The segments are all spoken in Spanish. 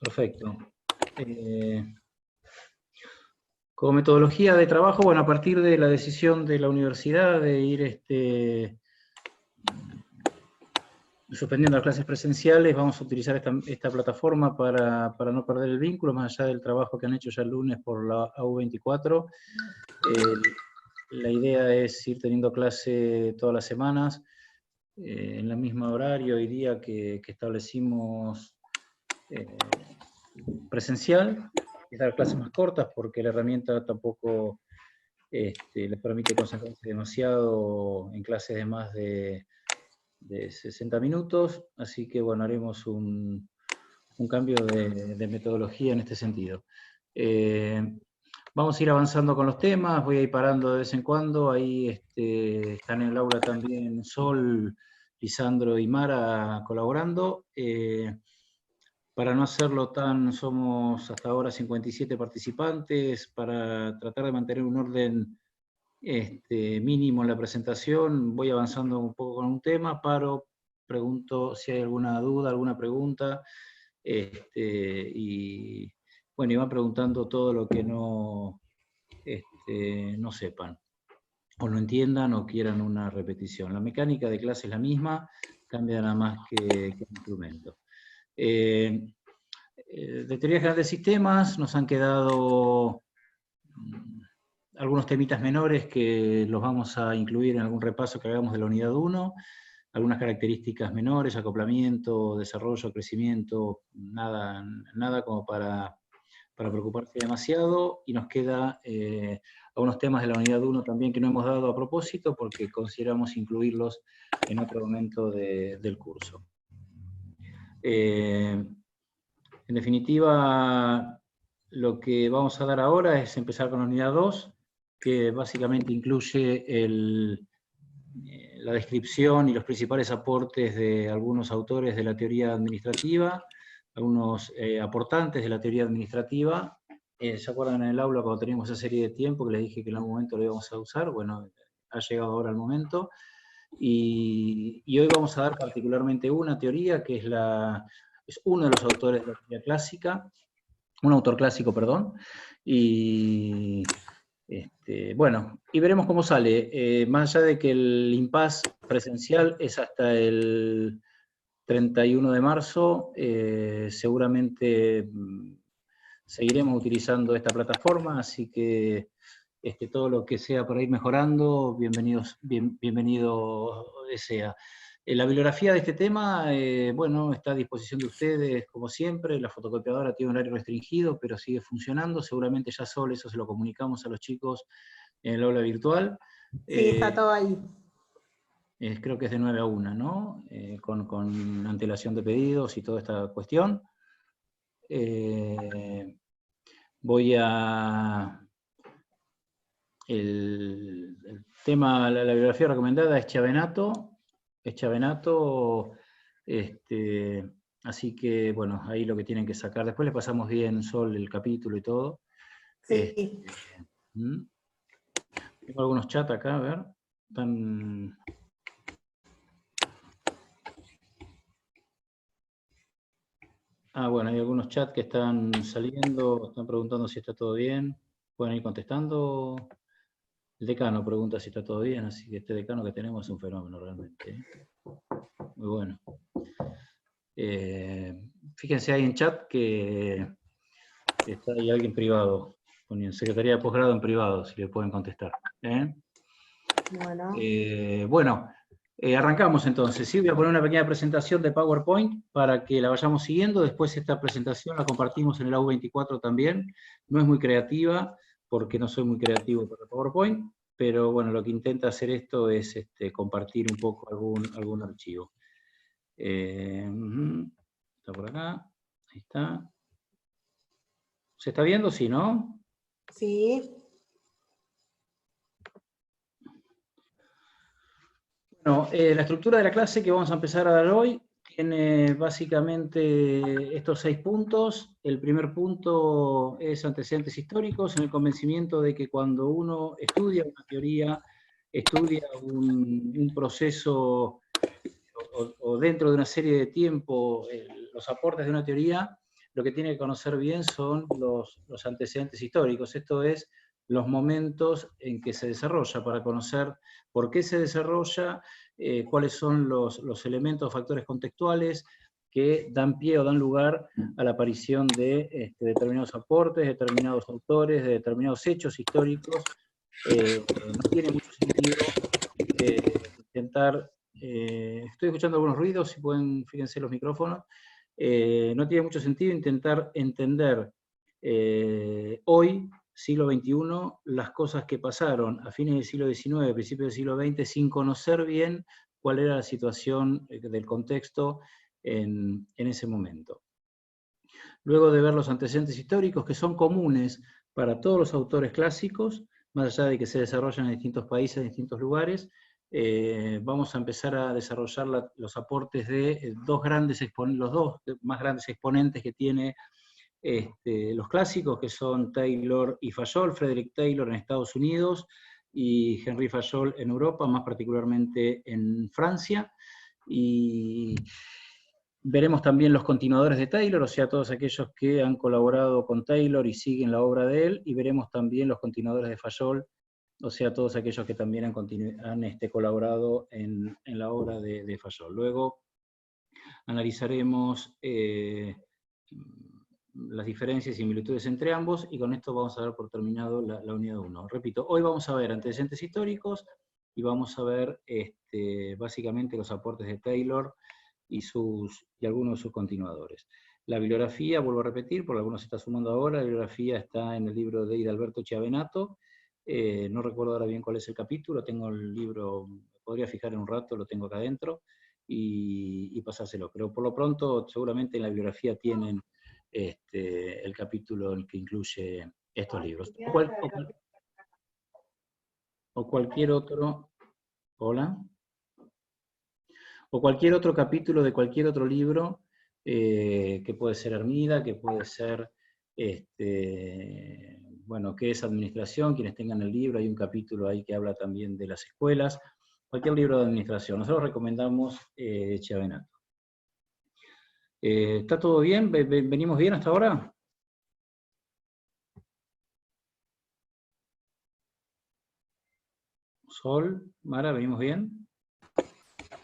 Perfecto. Como metodología de trabajo, bueno, a partir de la decisión de la universidad de ir suspendiendo las clases presenciales, vamos a utilizar esta plataforma para no perder el vínculo, más allá del trabajo que han hecho ya el lunes por la AU24. La idea es ir teniendo clase todas las semanas, en el mismo horario y día que establecimos presencial, es dar clases más cortas porque la herramienta tampoco les permite concentrarse demasiado en clases de más de 60 minutos, así que bueno, haremos un cambio de metodología en este sentido. Vamos a ir avanzando con los temas, voy a ir parando de vez en cuando, ahí están en el aula también Sol, Lisandro y Mara colaborando. Para no hacerlo somos hasta ahora 57 participantes, para tratar de mantener un orden mínimo en la presentación, voy avanzando un poco con un tema, pregunto si hay alguna duda, alguna pregunta, y bueno, y van preguntando todo lo que no sepan, o no entiendan, o quieran una repetición. La mecánica de clase es la misma, cambia nada más que el instrumento. De teoría general de sistemas nos han quedado algunos temitas menores que los vamos a incluir en algún repaso que hagamos de la unidad 1, algunas características menores, acoplamiento, desarrollo, crecimiento, nada como para preocuparse demasiado, y nos queda algunos temas de la unidad 1 también que no hemos dado a propósito porque consideramos incluirlos en otro momento del curso. En definitiva, lo que vamos a dar ahora es empezar con la unidad 2, que básicamente incluye la descripción y los principales aportes de algunos autores de la teoría administrativa, algunos aportantes de la teoría administrativa. ¿Se acuerdan en el aula cuando teníamos esa serie de tiempo que les dije que en algún momento lo íbamos a usar? Bueno, ha llegado ahora el momento. Y hoy vamos a dar particularmente una teoría que es uno de los autores de la teoría clásica, un autor clásico, perdón, y bueno, y veremos cómo sale. Más allá de que el impasse presencial es hasta el 31 de marzo, seguramente seguiremos utilizando esta plataforma, así que todo lo que sea para ir mejorando, bienvenido sea. La bibliografía de este tema, bueno, está a disposición de ustedes, como siempre. La fotocopiadora tiene un horario restringido, pero sigue funcionando. Seguramente ya solo eso se lo comunicamos a los chicos en el aula virtual. Sí, está todo ahí. Creo que es de 9 a 1, ¿no? Con antelación de pedidos y toda esta cuestión. Voy a... El tema, la bibliografía recomendada es Chiavenato, así que, bueno, ahí lo que tienen que sacar. Después le pasamos bien, Sol, el capítulo y todo. Sí. Tengo algunos chats acá, a ver. Bueno, hay algunos chats que están saliendo, están preguntando si está todo bien. Pueden ir contestando. El decano pregunta si está todo bien, así que este decano que tenemos es un fenómeno realmente. Muy bueno. Fíjense ahí en chat que está ahí alguien privado, con Secretaría de Posgrado en privado, si le pueden contestar. Bueno, arrancamos entonces. Sí, voy a poner una pequeña presentación de PowerPoint para que la vayamos siguiendo. Después esta presentación la compartimos en el AU24 también. No es muy creativa, porque no soy muy creativo para PowerPoint, pero bueno, lo que intenta hacer esto es compartir un poco algún archivo. Está por acá, ahí está. ¿Se está viendo? Sí, ¿no? Sí. Bueno, la estructura de la clase que vamos a empezar a dar hoy tiene básicamente estos 6 puntos. El primer punto es antecedentes históricos, en el convencimiento de que cuando uno estudia una teoría, estudia un proceso o dentro de una serie de tiempo, los aportes de una teoría, lo que tiene que conocer bien son los antecedentes históricos, esto es, los momentos en que se desarrolla, para conocer por qué se desarrolla, cuáles son los elementos, factores contextuales que dan pie o dan lugar a la aparición de determinados aportes, determinados autores, de determinados hechos históricos. No tiene mucho sentido intentar... estoy escuchando algunos ruidos, si pueden, fíjense los micrófonos. No tiene mucho sentido intentar entender hoy, siglo XXI, las cosas que pasaron a fines del siglo XIX, principios del siglo XX, sin conocer bien cuál era la situación del contexto en ese momento. Luego de ver los antecedentes históricos que son comunes para todos los autores clásicos, más allá de que se desarrollan en distintos países, en distintos lugares, vamos a empezar a desarrollar los aportes de los dos más grandes exponentes que tiene los clásicos, que son Taylor y Fayol, Frederick Taylor en Estados Unidos y Henri Fayol en Europa, más particularmente en Francia. Y veremos también los continuadores de Taylor, o sea, todos aquellos que han colaborado con Taylor y siguen la obra de él, y veremos también los continuadores de Fayol, o sea, todos aquellos que también han colaborado en la obra de Fayol. Luego analizaremos las diferencias y similitudes entre ambos, y con esto vamos a dar por terminado la unidad 1. Repito, hoy vamos a ver antecedentes históricos, y vamos a ver básicamente los aportes de Taylor y algunos de sus continuadores. La bibliografía, vuelvo a repetir, por algunos se está sumando ahora, la bibliografía está en el libro de Alberto Chiavenato, no recuerdo ahora bien cuál es el capítulo, tengo el libro, podría fijar en un rato, lo tengo acá adentro, y pasárselo. Pero por lo pronto, seguramente en la bibliografía tienen el capítulo en el que incluye estos libros. O cualquier otro, hola, o cualquier otro capítulo de cualquier otro libro, que puede ser Hermida, que puede ser, bueno, qué es administración, quienes tengan el libro, hay un capítulo ahí que habla también de las escuelas, cualquier libro de administración. Nosotros recomendamos Chiavenato. ¿Está todo bien? ¿Venimos bien hasta ahora? Sol, Mara, ¿venimos bien?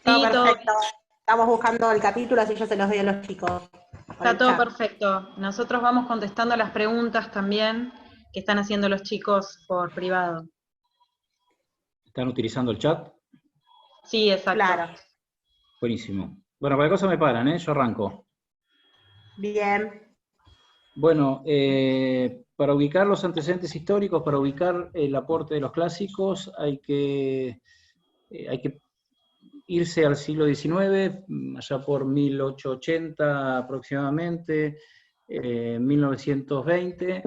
Todo Sí, perfecto. Estamos buscando el capítulo, así yo se los doy a los chicos. está todo perfecto. Nosotros vamos contestando las preguntas también que están haciendo los chicos por privado. ¿Están utilizando el chat? Sí, exacto. Claro. Buenísimo. Bueno, cualquier cosa me paran, yo arranco. Bien. Bueno, para ubicar los antecedentes históricos, para ubicar el aporte de los clásicos, hay que irse al siglo XIX, allá por 1880 aproximadamente, 1920.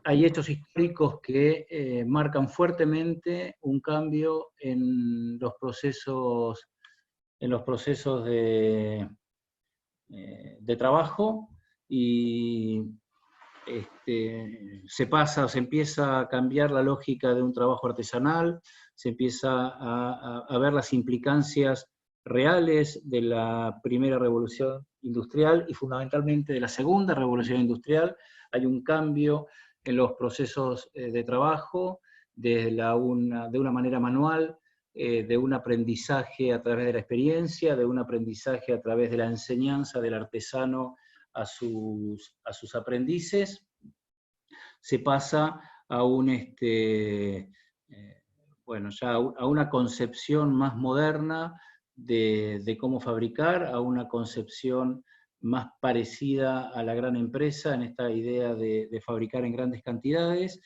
Hay hechos históricos que marcan fuertemente un cambio en los procesos de trabajo, y se empieza a cambiar la lógica de un trabajo artesanal, se empieza a ver las implicancias reales de la primera revolución industrial y fundamentalmente de la segunda revolución industrial. Hay un cambio en los procesos de trabajo, de una manera manual, de un aprendizaje a través de la experiencia, de un aprendizaje a través de la enseñanza del artesano a sus aprendices. Se pasa a a una concepción más moderna de cómo fabricar, a una concepción más parecida a la gran empresa, en esta idea de fabricar en grandes cantidades,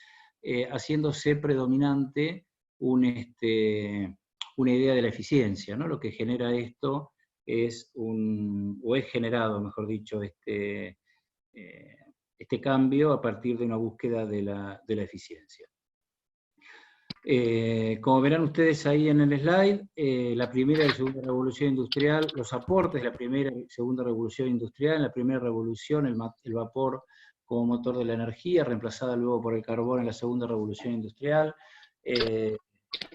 haciéndose predominante una idea de la eficiencia, ¿no? Lo que genera esto es generado, mejor dicho, este cambio a partir de una búsqueda de la eficiencia. Como verán ustedes ahí en el slide, la primera y segunda revolución industrial, los aportes de la primera y segunda revolución industrial. En la primera revolución, el vapor como motor de la energía, reemplazada luego por el carbón en la segunda revolución industrial.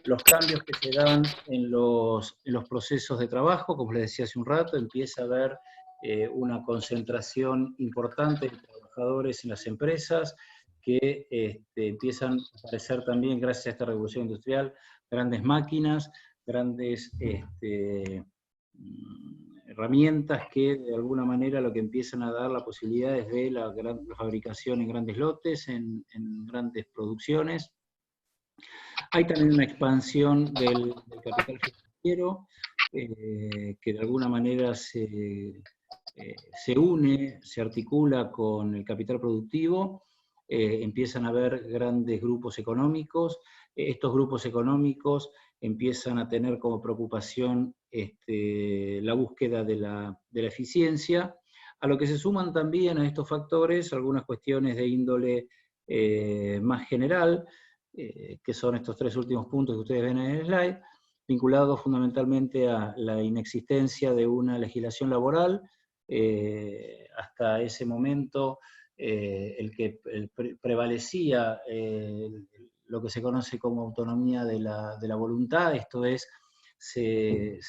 Los cambios que se dan en los procesos de trabajo, como les decía hace un rato, empieza a haber una concentración importante de trabajadores en las empresas, que empiezan a aparecer también, gracias a esta revolución industrial, grandes máquinas, grandes herramientas que de alguna manera lo que empiezan a dar la posibilidad es de la fabricación en grandes lotes, en grandes producciones. Hay también una expansión del capital financiero, que de alguna manera se une, se articula con el capital productivo. Empiezan a haber grandes grupos económicos. Estos grupos económicos empiezan a tener como preocupación la búsqueda de la eficiencia, a lo que se suman también a estos factores algunas cuestiones de índole más general, que son estos tres últimos puntos que ustedes ven en el slide, vinculados fundamentalmente a la inexistencia de una legislación laboral. Hasta ese momento prevalecía lo que se conoce como autonomía de la voluntad, esto es, se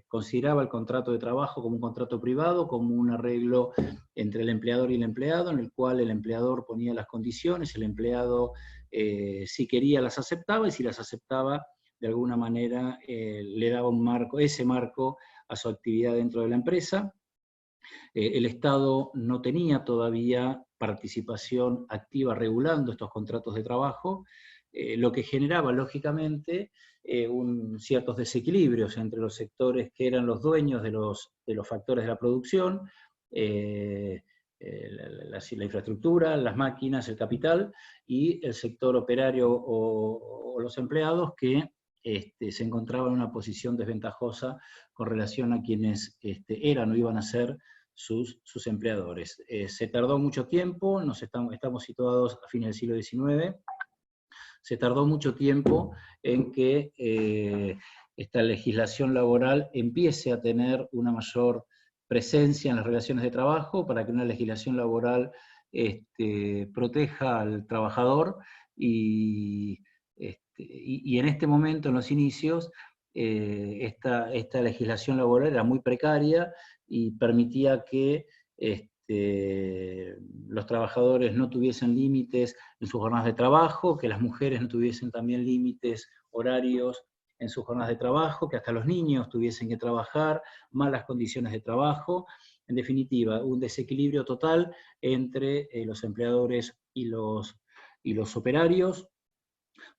consideraba el contrato de trabajo como un contrato privado, como un arreglo entre el empleador y el empleado, en el cual el empleador ponía las condiciones, el empleado si quería las aceptaba, y si las aceptaba, de alguna manera le daba un marco, ese marco a su actividad dentro de la empresa. El Estado no tenía todavía participación activa regulando estos contratos de trabajo, lo que generaba, lógicamente, ciertos desequilibrios entre los sectores que eran los dueños de los factores de la producción, la infraestructura, las máquinas, el capital, y el sector operario o los empleados que se encontraban en una posición desventajosa con relación a quienes eran o iban a ser sus empleadores. Se tardó mucho tiempo, estamos situados a fines del siglo XIX, se tardó mucho tiempo en que esta legislación laboral empiece a tener una mayor presencia en las relaciones de trabajo, para que una legislación laboral proteja al trabajador, y en este momento, en los inicios, esta legislación laboral era muy precaria y permitía que los trabajadores no tuviesen límites en sus jornadas de trabajo, que las mujeres no tuviesen también límites horarios en sus jornadas de trabajo, que hasta los niños tuviesen que trabajar, malas condiciones de trabajo, en definitiva, un desequilibrio total entre los empleadores y los operarios.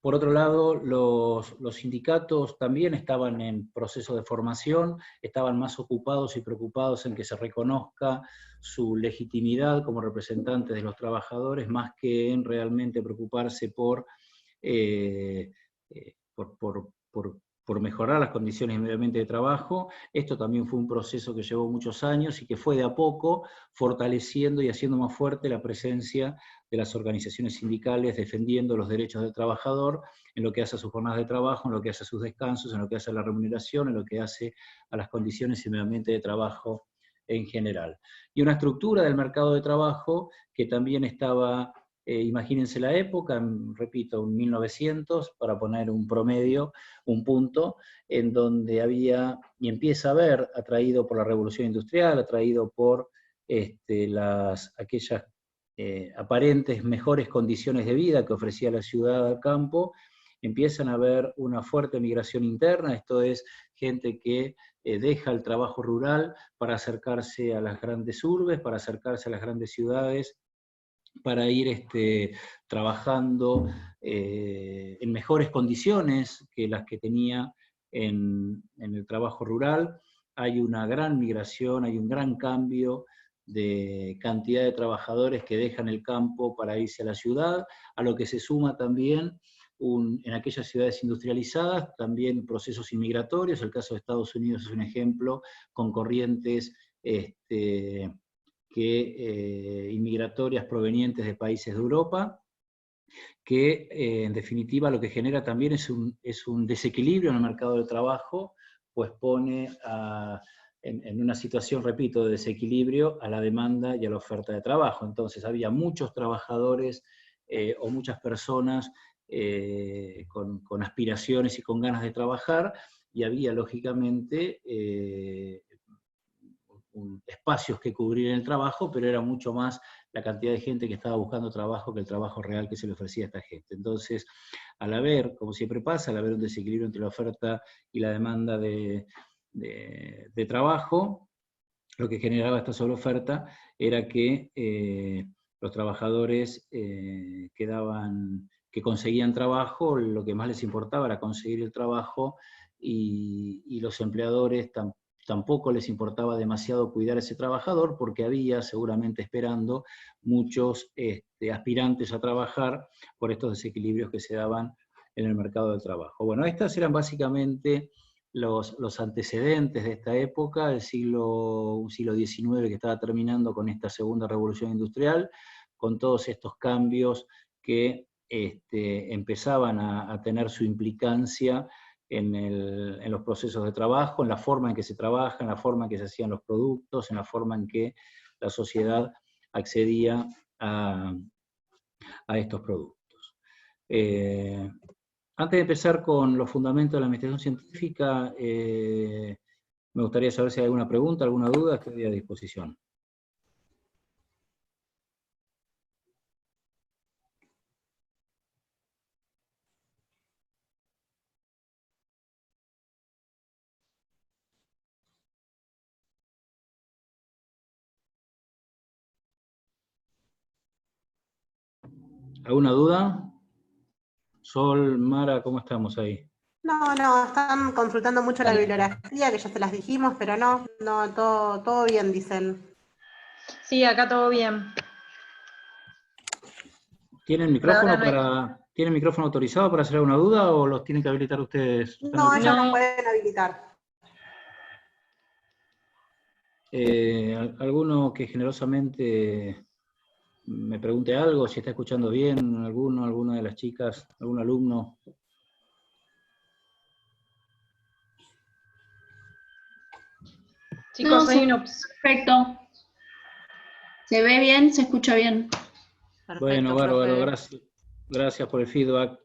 Por otro lado, los sindicatos también estaban en proceso de formación, estaban más ocupados y preocupados en que se reconozca su legitimidad como representantes de los trabajadores, más que en realmente preocuparse por mejorar las condiciones de medio ambiente de trabajo. Esto también fue un proceso que llevó muchos años y que fue de a poco fortaleciendo y haciendo más fuerte la presencia de las organizaciones sindicales defendiendo los derechos del trabajador en lo que hace a sus jornadas de trabajo, en lo que hace a sus descansos, en lo que hace a la remuneración, en lo que hace a las condiciones y medio ambiente de trabajo en general. Y una estructura del mercado de trabajo que también estaba, imagínense la época, repito, en 1900, para poner un promedio, un punto, en donde había, y empieza a haber, atraído por la revolución industrial, atraído por aquellas aparentes mejores condiciones de vida que ofrecía la ciudad al campo, empiezan a haber una fuerte migración interna, esto es, gente que deja el trabajo rural para acercarse a las grandes urbes, para acercarse a las grandes ciudades, para ir trabajando en mejores condiciones que las que tenía en el trabajo rural. Hay una gran migración, hay un gran cambio de cantidad de trabajadores que dejan el campo para irse a la ciudad, a lo que se suma también en aquellas ciudades industrializadas, también procesos inmigratorios. El caso de Estados Unidos es un ejemplo, con corrientes inmigratorias provenientes de países de Europa, que en definitiva lo que genera también es un desequilibrio en el mercado del trabajo, pues pone en una situación, repito, de desequilibrio a la demanda y a la oferta de trabajo. Entonces había muchos trabajadores o muchas personas con aspiraciones y con ganas de trabajar, y había lógicamente espacios que cubrir en el trabajo, pero era mucho más la cantidad de gente que estaba buscando trabajo que el trabajo real que se le ofrecía a esta gente. Entonces, al haber, como siempre pasa, al haber un desequilibrio entre la oferta y la demanda de trabajo, lo que generaba esta sobreoferta era que los trabajadores que conseguían trabajo, lo que más les importaba era conseguir el trabajo, y los empleadores tampoco les importaba demasiado cuidar a ese trabajador, porque había seguramente esperando muchos aspirantes a trabajar por estos desequilibrios que se daban en el mercado del trabajo. Bueno, estas eran básicamente los antecedentes de esta época, un siglo XIX que estaba terminando con esta segunda revolución industrial, con todos estos cambios que empezaban a tener su implicancia en los procesos de trabajo, en la forma en que se trabaja, en la forma en que se hacían los productos, en la forma en que la sociedad accedía a estos productos. Antes de empezar con los fundamentos de la investigación científica, me gustaría saber si hay alguna pregunta, alguna duda, estoy a disposición. ¿Alguna duda? Sol, Mara, ¿cómo estamos ahí? No, están consultando mucho la bibliografía, que ya se las dijimos, pero no, todo bien, dicen. Sí, acá todo bien. ¿Tienen micrófono autorizado para hacer alguna duda o los tienen que habilitar ustedes? No, ellos nos pueden habilitar. ¿Alguno que generosamente me pregunte algo, si está escuchando bien, alguna de las chicas, algún alumno? Chicos, perfecto. ¿Se ve bien? ¿Se escucha bien? Perfecto, bueno, bárbaro, gracias por el feedback.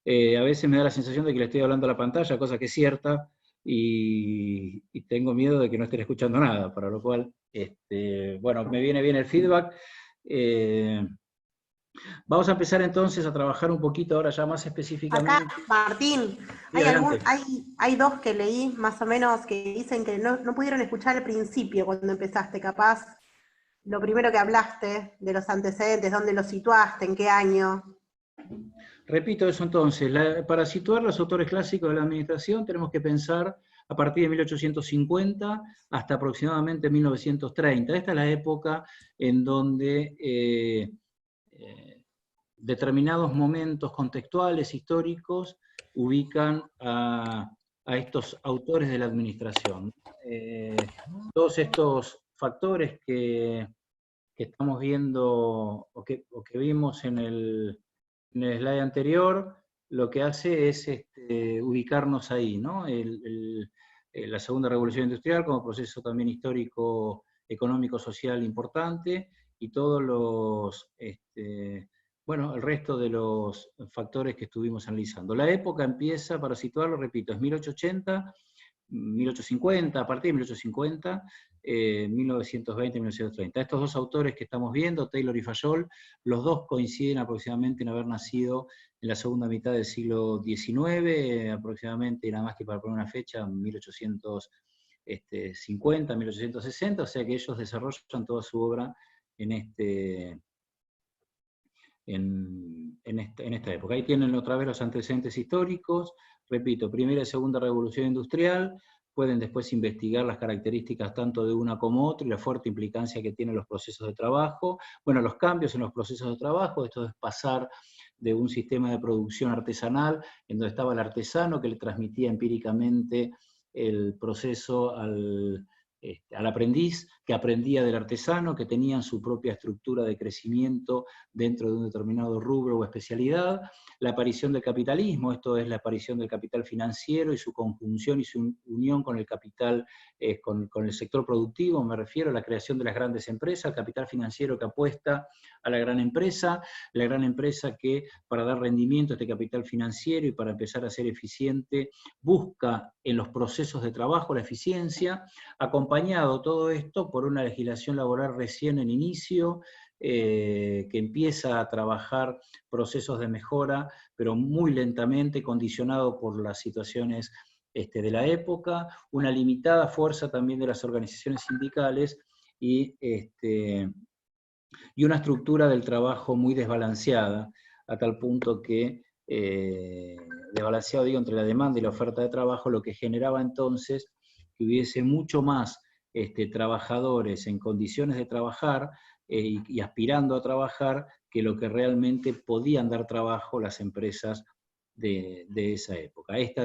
A veces me da la sensación de que le estoy hablando a la pantalla, cosa que es cierta, y tengo miedo de que no estén escuchando nada, para lo cual, bueno, me viene bien el feedback. Vamos a empezar entonces a trabajar un poquito ahora ya más específicamente. Acá, Martín, hay dos que leí más o menos que dicen que no pudieron escuchar al principio cuando empezaste, capaz. Lo primero que hablaste de los antecedentes, dónde los situaste, en qué año. Repito eso entonces, para situar los autores clásicos de la administración tenemos que pensar a partir de 1850 hasta aproximadamente 1930. Esta es la época en donde determinados momentos contextuales, históricos, ubican a estos autores de la administración. Todos estos factores que estamos viendo o que vimos en el slide anterior, lo que hace es ubicarnos ahí, ¿no? La segunda revolución industrial como proceso también histórico, económico, social importante, y todos los, bueno, el resto de los factores que estuvimos analizando. La época empieza, para situarlo, repito, es 1880, 1850, a partir de 1850, 1920 y 1930. Estos dos autores que estamos viendo, Taylor y Fayol, los dos coinciden aproximadamente en haber nacido en la segunda mitad del siglo XIX, aproximadamente, y nada más que para poner una fecha, 1850, 1860, o sea que ellos desarrollan toda su obra en esta época. Ahí tienen otra vez los antecedentes históricos, repito, primera y segunda revolución industrial, pueden después investigar las características tanto de una como otra y la fuerte implicancia que tienen los procesos de trabajo. Bueno, los cambios en los procesos de trabajo, esto es pasar de un sistema de producción artesanal, en donde estaba el artesano que le transmitía empíricamente el proceso al aprendiz, que aprendía del artesano, que tenían su propia estructura de crecimiento dentro de un determinado rubro o especialidad. La aparición del capitalismo, esto es la aparición del capital financiero y su conjunción y su unión con el capital, con el sector productivo, me refiero a la creación de las grandes empresas, el capital financiero que apuesta a la gran empresa que para dar rendimiento a este capital financiero y para empezar a ser eficiente, busca en los procesos de trabajo la eficiencia, acompañada acompañado todo esto por una legislación laboral recién en inicio, que empieza a trabajar procesos de mejora, pero muy lentamente, condicionado por las situaciones de la época, una limitada fuerza también de las organizaciones sindicales, y una estructura del trabajo muy desbalanceada, a tal punto que, desbalanceado digo, entre la demanda y la oferta de trabajo, lo que generaba entonces que hubiese mucho más trabajadores en condiciones de trabajar y aspirando a trabajar, que lo que realmente podían dar trabajo las empresas de esa época. Este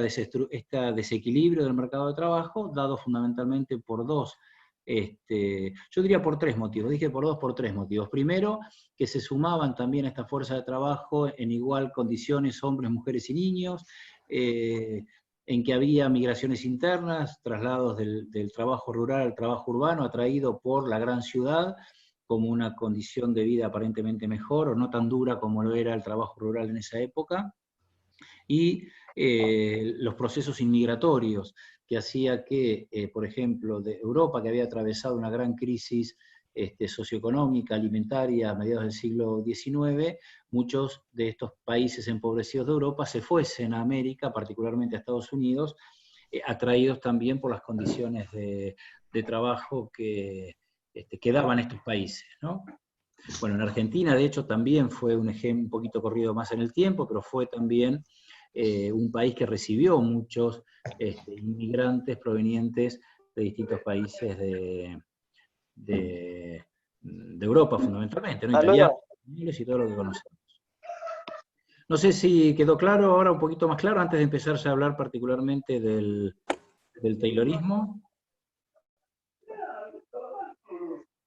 desequilibrio del mercado de trabajo, dado fundamentalmente por dos, yo diría por tres motivos, dije por dos, por tres motivos. Primero, que se sumaban también a esta fuerza de trabajo en igual condiciones hombres, mujeres y niños, en que había migraciones internas, traslados del trabajo rural al trabajo urbano, atraído por la gran ciudad, como una condición de vida aparentemente mejor, o no tan dura como lo era el trabajo rural en esa época, y los procesos inmigratorios, que hacía que, por ejemplo, de Europa, que había atravesado una gran crisis socioeconómica, alimentaria a mediados del siglo XIX, muchos de estos países empobrecidos de Europa se fuesen a América, particularmente a Estados Unidos, atraídos también por las condiciones de trabajo que daban estos países, ¿no? Bueno, en Argentina, de hecho, también fue un ejemplo un poquito corrido más en el tiempo, pero fue también un país que recibió muchos inmigrantes provenientes de distintos países de Europa, fundamentalmente, ¿no? Italianos, españoles y todo lo que conocemos. No sé si quedó claro, ahora un poquito más claro, antes de empezar a hablar particularmente del taylorismo.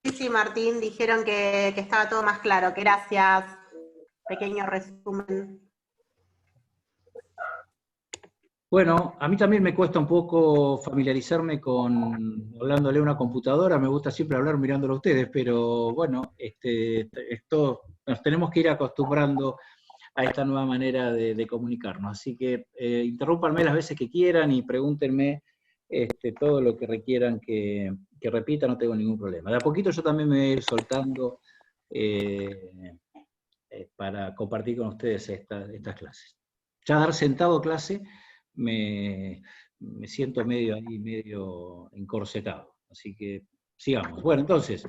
Sí, Martín, dijeron que estaba todo más claro, que gracias. Pequeño resumen. Bueno, a mí también me cuesta un poco familiarizarme hablándole a una computadora, me gusta siempre hablar mirándolo a ustedes, pero bueno, esto nos tenemos que ir acostumbrando a esta nueva manera de comunicarnos. Así que interrúmpanme las veces que quieran y pregúntenme todo lo que requieran que repita, no tengo ningún problema. De a poquito yo también me voy a ir soltando para compartir con ustedes estas clases. Ya dar sentado clase me siento medio encorsetado. Así que sigamos. Bueno, entonces,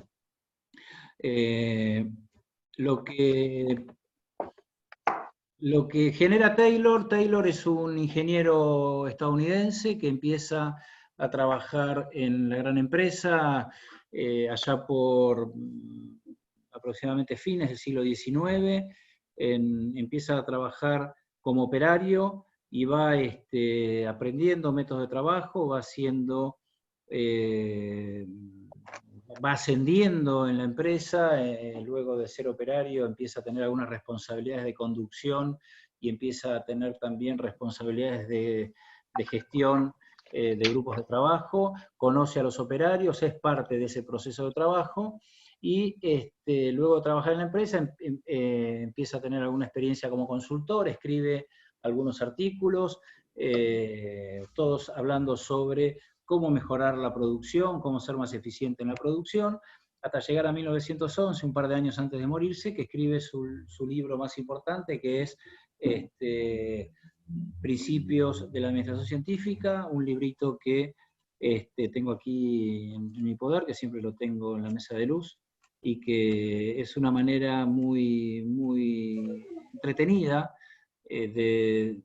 lo que genera Taylor es un ingeniero estadounidense que empieza a trabajar en la gran empresa allá por aproximadamente fines del siglo XIX, empieza a trabajar como operario y va aprendiendo métodos de trabajo, va ascendiendo en la empresa, luego de ser operario empieza a tener algunas responsabilidades de conducción y empieza a tener también responsabilidades de gestión de grupos de trabajo, conoce a los operarios, es parte de ese proceso de trabajo, y luego de trabajar en la empresa empieza a tener alguna experiencia como consultor, escribe algunos artículos, todos hablando sobre cómo mejorar la producción, cómo ser más eficiente en la producción, hasta llegar a 1911, un par de años antes de morirse, que escribe su libro más importante, que es Principios de la Administración Científica, un librito que tengo aquí en mi poder, que siempre lo tengo en la mesa de luz, y que es una manera muy, muy entretenida de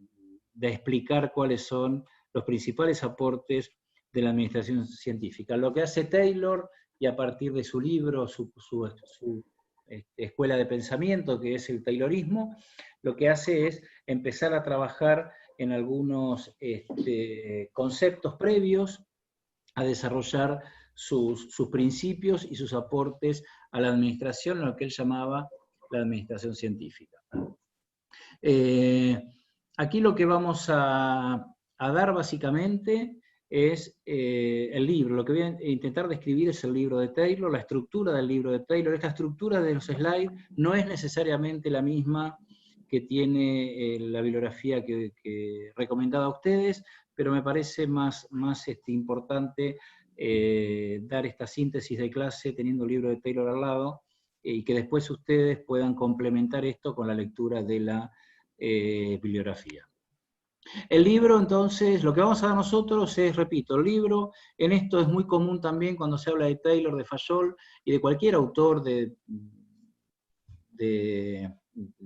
explicar cuáles son los principales aportes de la administración científica. Lo que hace Taylor, y a partir de su libro, su escuela de pensamiento, que es el Taylorismo, lo que hace es empezar a trabajar en algunos conceptos previos a desarrollar sus principios y sus aportes a la administración, lo que él llamaba la administración científica. Aquí lo que vamos a dar básicamente es el libro. Lo que voy a intentar describir es el libro de Taylor, la estructura del libro de Taylor. Esta estructura de los slides no es necesariamente la misma que tiene la bibliografía que recomendaba a ustedes, pero me parece más importante dar esta síntesis de clase teniendo el libro de Taylor al lado, y que después ustedes puedan complementar esto con la lectura de la bibliografía. El libro, entonces, lo que vamos a dar nosotros es, repito, el libro, en esto es muy común también cuando se habla de Taylor, de Fayol y de cualquier autor de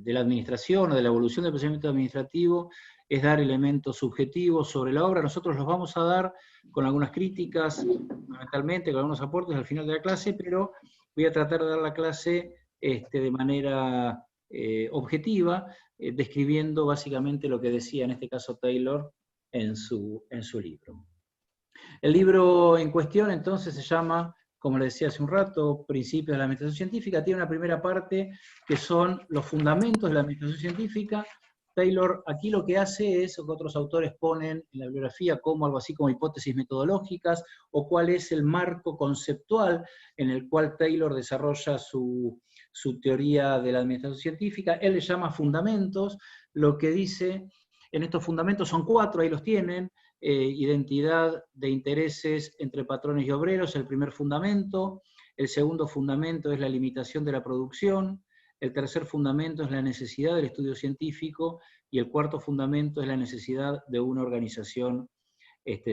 la administración o de la evolución del procedimiento administrativo, es dar elementos subjetivos sobre la obra. Nosotros los vamos a dar con algunas críticas, fundamentalmente, con algunos aportes al final de la clase, pero voy a tratar de dar la clase de manera objetiva, describiendo básicamente lo que decía en este caso Taylor en su libro. El libro en cuestión entonces se llama, como les decía hace un rato, Principios de la Administración Científica. Tiene una primera parte que son los fundamentos de la administración científica. Taylor aquí lo que hace es, lo que otros autores ponen en la bibliografía como algo así como hipótesis metodológicas, o cuál es el marco conceptual en el cual Taylor desarrolla su teoría de la administración científica. Él le llama fundamentos. Lo que dice en estos fundamentos son 4, ahí los tienen: identidad de intereses entre patrones y obreros, el primer fundamento. El segundo fundamento es la limitación de la producción. El tercer fundamento es la necesidad del estudio científico, y el cuarto fundamento es la necesidad de una organización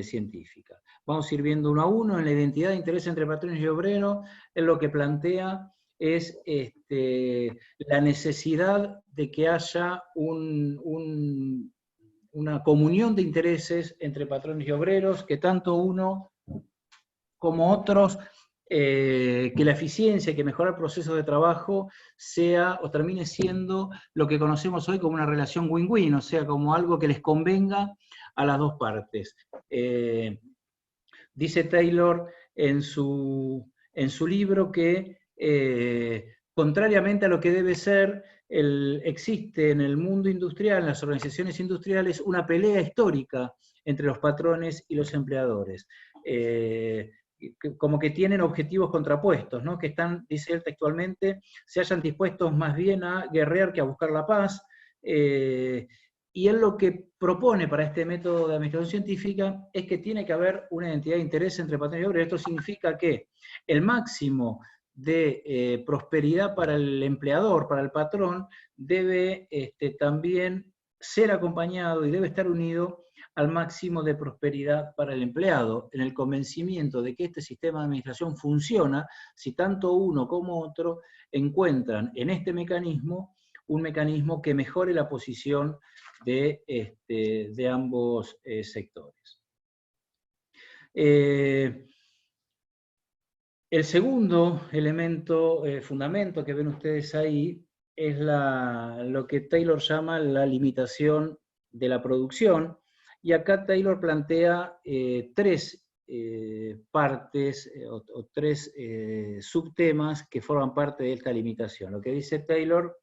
científica. Vamos a ir viendo uno a uno. En la identidad de interés entre patrones y obreros, él lo que plantea es la necesidad de que haya una comunión de intereses entre patrones y obreros, que tanto uno como otros, que la eficiencia, que mejorar el proceso de trabajo sea o termine siendo lo que conocemos hoy como una relación win-win, o sea, como algo que les convenga a las dos partes. Dice Taylor en su libro que, contrariamente a lo que debe ser, existe en el mundo industrial, en las organizaciones industriales, una pelea histórica entre los patrones y los empleadores. Como que tienen objetivos contrapuestos, ¿no? Que están, dice él textualmente, se hayan dispuestos más bien a guerrear que a buscar la paz. Y él lo que propone para este método de administración científica es que tiene que haber una identidad de interés entre patrones y obreros. Esto significa que el máximo de prosperidad para el empleador, para el patrón, debe también ser acompañado y debe estar unido al máximo de prosperidad para el empleado, en el convencimiento de que este sistema de administración funciona si tanto uno como otro encuentran en este mecanismo un mecanismo que mejore la posición de ambos sectores. El segundo elemento, fundamento que ven ustedes ahí, es lo que Taylor llama la limitación de la producción, y acá Taylor plantea 3 partes o 3 subtemas que forman parte de esta limitación. Lo que dice Taylor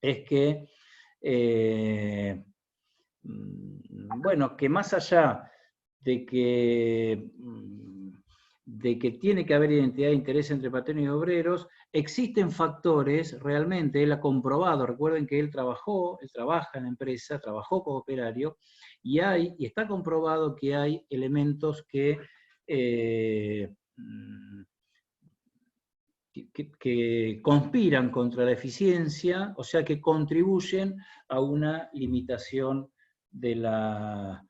es que, bueno, que más allá de que tiene que haber identidad de interés entre patrones y obreros, existen factores, realmente, él ha comprobado, recuerden que él trabaja en la empresa, trabajó como operario, y está comprobado que hay elementos que conspiran contra la eficiencia, o sea, que contribuyen a una limitación de la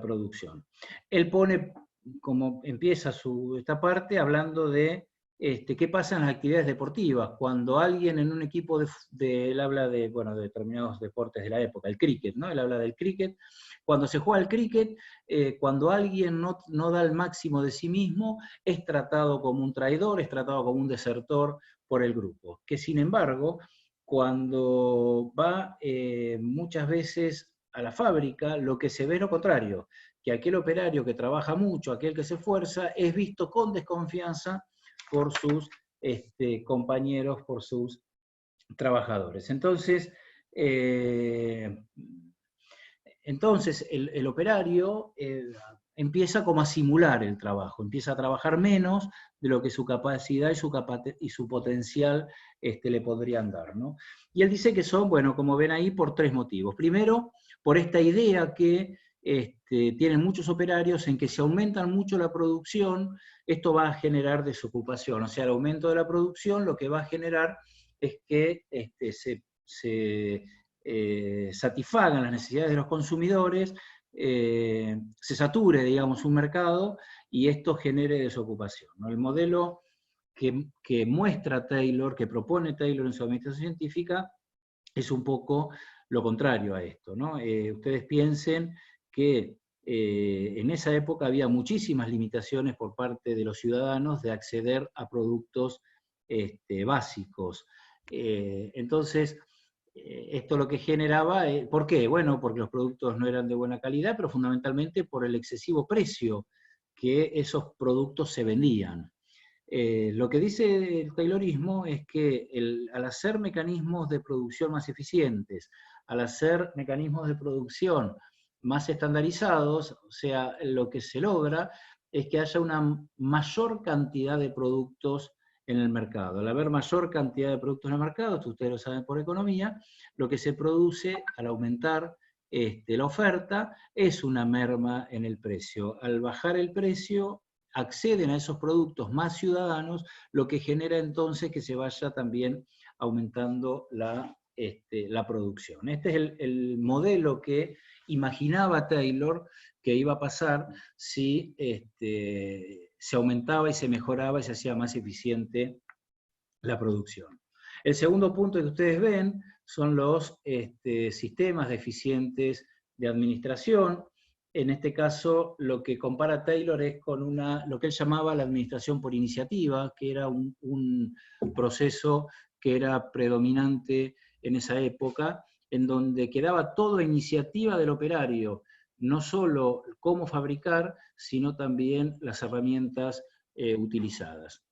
producción. Él pone, como empieza esta parte, hablando de qué pasa en las actividades deportivas, cuando alguien en un equipo él habla de determinados deportes de la época, el cricket, ¿no? Él habla del cricket. Cuando se juega el cricket, cuando alguien no da el máximo de sí mismo, es tratado como un traidor, es tratado como un desertor por el grupo. Que sin embargo, cuando va muchas veces a la fábrica, lo que se ve es lo contrario, que aquel operario que trabaja mucho, aquel que se esfuerza, es visto con desconfianza por sus compañeros, por sus trabajadores. Entonces, el operario empieza como a simular el trabajo, empieza a trabajar menos de lo que su capacidad y su potencial le podrían dar, ¿no? Y él dice que son, bueno, como ven ahí, por 3 motivos. Primero, por esta idea que tienen muchos operarios, en que si aumentan mucho la producción, esto va a generar desocupación. O sea, el aumento de la producción lo que va a generar es que se satisfagan las necesidades de los consumidores, se sature, digamos, un mercado, y esto genere desocupación, ¿no? El modelo que muestra Taylor, que propone Taylor en su administración científica, es un poco lo contrario a esto, ¿no? Ustedes piensen que en esa época había muchísimas limitaciones por parte de los ciudadanos de acceder a productos básicos. Entonces, esto lo que generaba, ¿por qué? Bueno, porque los productos no eran de buena calidad, pero fundamentalmente por el excesivo precio que esos productos se vendían. Lo que dice el taylorismo es que al hacer mecanismos de producción más eficientes, al hacer mecanismos de producción más estandarizados, o sea, lo que se logra es que haya una mayor cantidad de productos en el mercado. Al haber mayor cantidad de productos en el mercado, esto ustedes lo saben por economía, lo que se produce al aumentar la oferta es una merma en el precio. Al bajar el precio, acceden a esos productos más ciudadanos, lo que genera entonces que se vaya también aumentando la producción. Este es el modelo que imaginaba Taylor que iba a pasar si se aumentaba y se mejoraba y se hacía más eficiente la producción. El segundo punto que ustedes ven son los sistemas deficientes de administración. En este caso, lo que compara Taylor es con lo que él llamaba la administración por iniciativa, que era un proceso que era predominante en esa época, en donde quedaba toda iniciativa del operario, no solo cómo fabricar, sino también las herramientas utilizadas.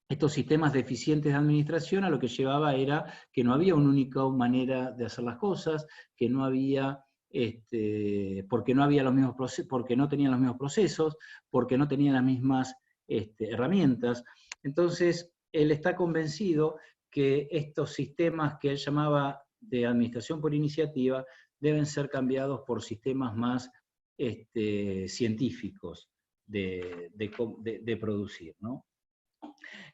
Estos sistemas deficientes de administración a lo que llevaba era que no había una única manera de hacer las cosas, que no había, porque no había los mismos procesos, porque no tenían los mismos procesos, porque no tenían las mismas herramientas. Entonces, él está convencido que estos sistemas que él llamaba de administración por iniciativa deben ser cambiados por sistemas más científicos de producir, ¿no?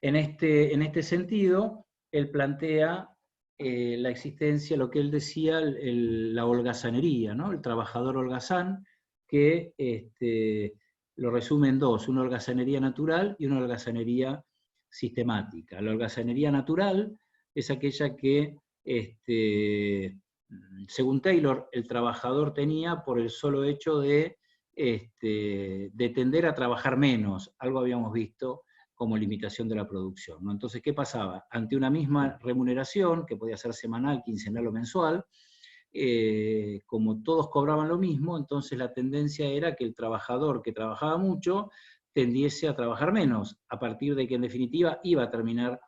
En este sentido, él plantea la existencia, lo que él decía, la holgazanería, ¿no? El trabajador holgazán, que lo resume en dos, una holgazanería natural y una holgazanería sistemática. La holgazanería natural es aquella que, según Taylor, el trabajador tenía por el solo hecho de tender a trabajar menos, algo habíamos visto como limitación de la producción, ¿no? Entonces, ¿qué pasaba? Ante una misma remuneración, que podía ser semanal, quincenal o mensual, como todos cobraban lo mismo, entonces la tendencia era que el trabajador que trabajaba mucho tendiese a trabajar menos, a partir de que en definitiva iba a terminar,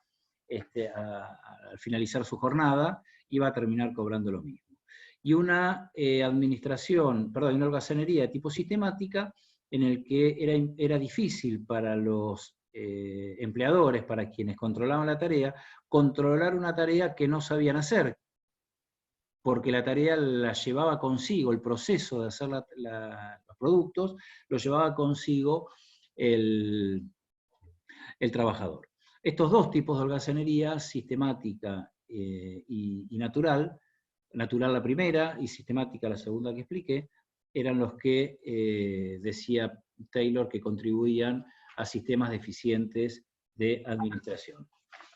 al finalizar su jornada, iba a terminar cobrando lo mismo. Y una una holgazanería de tipo sistemática, en el que era difícil para los empleadores, para quienes controlaban la tarea, controlar una tarea que no sabían hacer, porque la tarea la llevaba consigo, el proceso de hacer los productos, lo llevaba consigo el trabajador. Estos dos tipos de holgazanería, sistemática y natural la primera y sistemática la segunda que expliqué, eran los que decía Taylor que contribuían a sistemas deficientes de administración.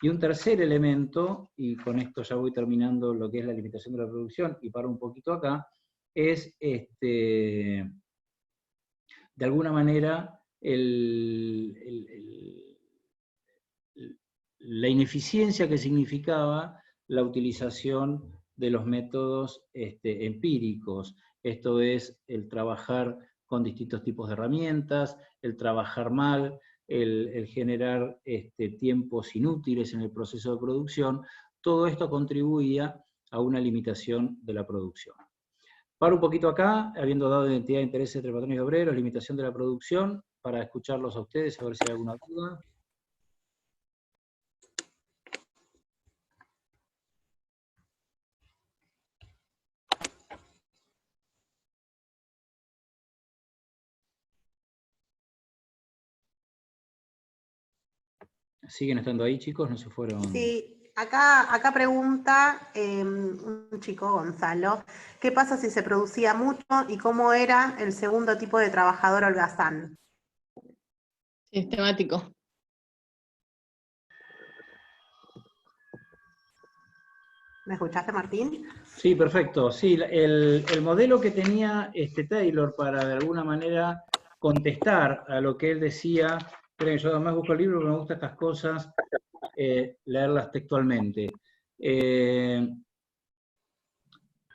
Y un tercer elemento, y con esto ya voy terminando lo que es la limitación de la producción, y paro un poquito acá, es de alguna manera la ineficiencia que significaba la utilización de los métodos empíricos, esto es, el trabajar con distintos tipos de herramientas, el trabajar mal, el generar tiempos inútiles en el proceso de producción, todo esto contribuía a una limitación de la producción. Paro un poquito acá, habiendo dado identidad de intereses entre patrones y obreros, limitación de la producción, para escucharlos a ustedes, a ver si hay alguna duda. ¿Siguen estando ahí, chicos? ¿No se fueron? Sí, acá pregunta un chico, Gonzalo, ¿qué pasa si se producía mucho y cómo era el segundo tipo de trabajador holgazán? Sistemático. ¿Me escuchaste, Martín? Sí, perfecto. Sí, el modelo que tenía Taylor para de alguna manera contestar a lo que él decía, creo que yo además busco el libro porque me gustan estas cosas, leerlas textualmente. Él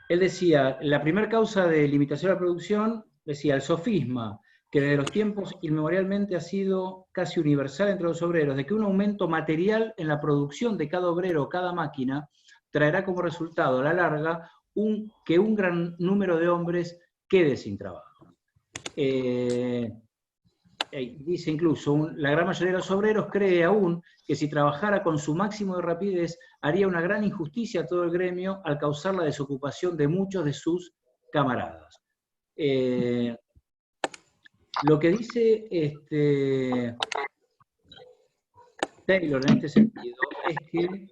decía, la primera causa de limitación a la producción, decía, el sofisma, que desde los tiempos inmemorialmente ha sido casi universal entre los obreros, de que un aumento material en la producción de cada obrero o cada máquina traerá como resultado a la larga que un gran número de hombres quede sin trabajo. Dice incluso, la gran mayoría de los obreros cree aún que si trabajara con su máximo de rapidez haría una gran injusticia a todo el gremio al causar la desocupación de muchos de sus camaradas. Lo que dice Taylor en este sentido es que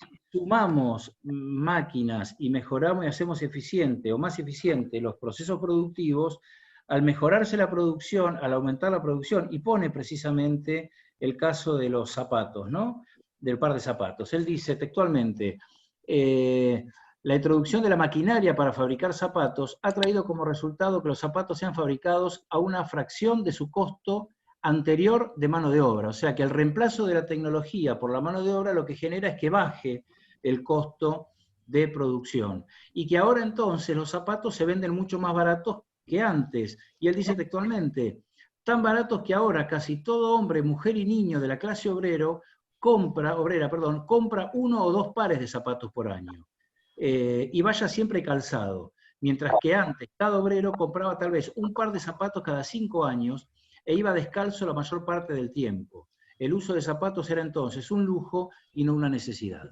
si sumamos máquinas y mejoramos y hacemos eficiente o más eficiente los procesos productivos, al mejorarse la producción, al aumentar la producción, y pone precisamente el caso de los zapatos, ¿no? Del par de zapatos. Él dice textualmente, la introducción de la maquinaria para fabricar zapatos ha traído como resultado que los zapatos sean fabricados a una fracción de su costo anterior de mano de obra. O sea que el reemplazo de la tecnología por la mano de obra lo que genera es que baje el costo de producción. Y que ahora entonces los zapatos se venden mucho más baratos que antes. Y él dice textualmente, tan baratos que ahora casi todo hombre, mujer y niño de la clase obrera compra uno o dos pares de zapatos por año. Y vaya siempre calzado. Mientras que antes cada obrero compraba tal vez un par de zapatos cada 5 años e iba descalzo la mayor parte del tiempo. El uso de zapatos era entonces un lujo y no una necesidad.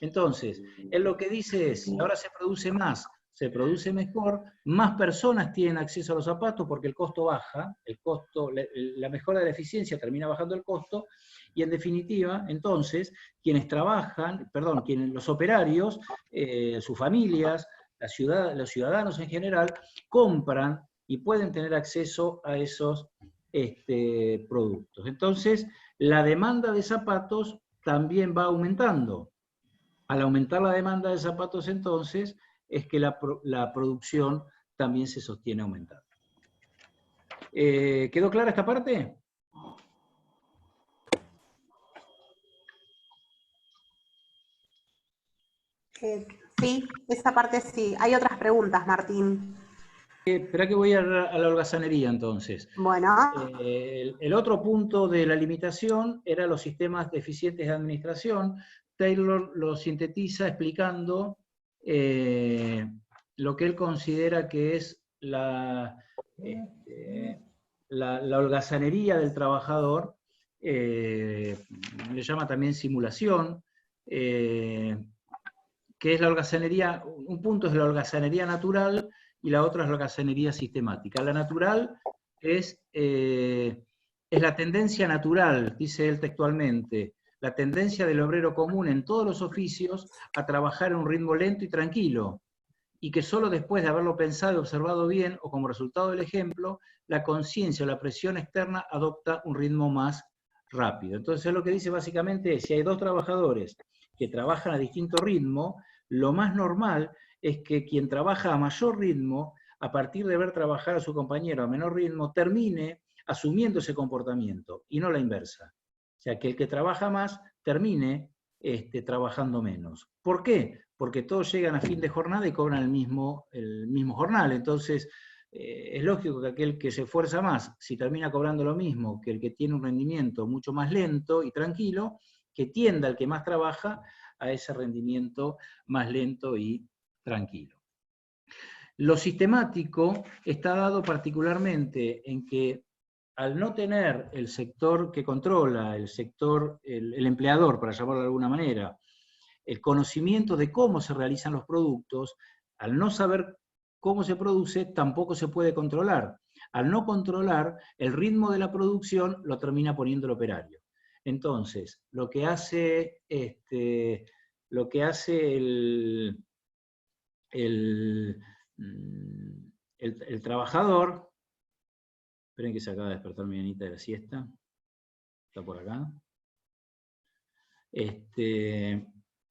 Entonces, él lo que dice es, ahora se produce más, se produce mejor, más personas tienen acceso a los zapatos porque el costo baja, la mejora de la eficiencia termina bajando el costo, y en definitiva, entonces, los operarios, sus familias, los ciudadanos en general, compran y pueden tener acceso a esos productos. Entonces, la demanda de zapatos también va aumentando. Al aumentar la demanda de zapatos, entonces, es que la producción también se sostiene aumentando. ¿Quedó clara esta parte? Sí, esa parte sí. Hay otras preguntas, Martín. Espera que voy a la holgazanería entonces. Bueno. El otro punto de la limitación era los sistemas deficientes de administración. Taylor lo sintetiza explicando lo que él considera que es la holgazanería del trabajador, le llama también simulación, que es la holgazanería, un punto es la holgazanería natural y la otra es la holgazanería sistemática. La natural es la tendencia natural, dice él textualmente, la tendencia del obrero común en todos los oficios a trabajar en un ritmo lento y tranquilo, y que solo después de haberlo pensado y observado bien, o como resultado del ejemplo, la conciencia o la presión externa adopta un ritmo más rápido. Entonces lo que dice básicamente es, si hay dos trabajadores que trabajan a distinto ritmo, lo más normal es que quien trabaja a mayor ritmo, a partir de ver trabajar a su compañero a menor ritmo, termine asumiendo ese comportamiento, y no la inversa. O sea, que el que trabaja más termine trabajando menos. ¿Por qué? Porque todos llegan a fin de jornada y cobran el mismo jornal. Entonces, es lógico que aquel que se esfuerza más, si termina cobrando lo mismo que el que tiene un rendimiento mucho más lento y tranquilo, que tienda el que más trabaja a ese rendimiento más lento y tranquilo. Lo sistemático está dado particularmente en que al no tener el sector que controla, el empleador, para llamarlo de alguna manera, el conocimiento de cómo se realizan los productos, al no saber cómo se produce, tampoco se puede controlar. Al no controlar, el ritmo de la producción lo termina poniendo el operario. Entonces, lo que hace el trabajador, esperen que se acaba de despertar mi nenita de la siesta, está por acá.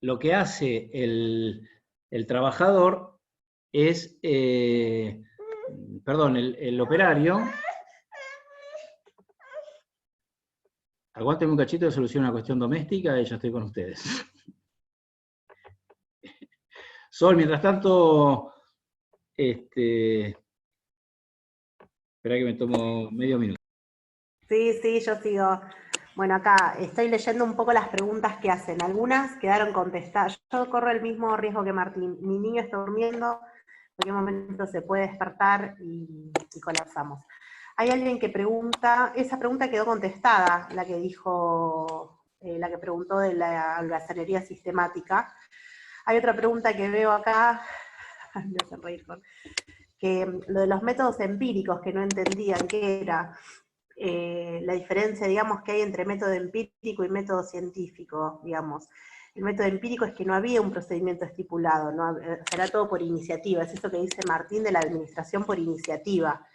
Lo que hace el trabajador es, perdón, el operario, aguánteme un cachito de solución a una cuestión doméstica y ya estoy con ustedes. Sol, mientras tanto, espera que me tomo medio minuto. Sí, sí, yo sigo. Bueno, acá estoy leyendo un poco las preguntas que hacen. Algunas quedaron contestadas. Yo corro el mismo riesgo que Martín. Mi niño está durmiendo, en cualquier momento se puede despertar y colapsamos. Hay alguien que pregunta, esa pregunta quedó contestada, la que dijo, la que preguntó de la holgazanería sistemática. Hay otra pregunta que veo acá, me hacen reír con, que lo de los métodos empíricos, que no entendían qué era. La diferencia, digamos, que hay entre método empírico y método científico, digamos. El método empírico es que no había un procedimiento estipulado, ¿no? Será todo por iniciativa, es eso que dice Martín de la administración por iniciativa.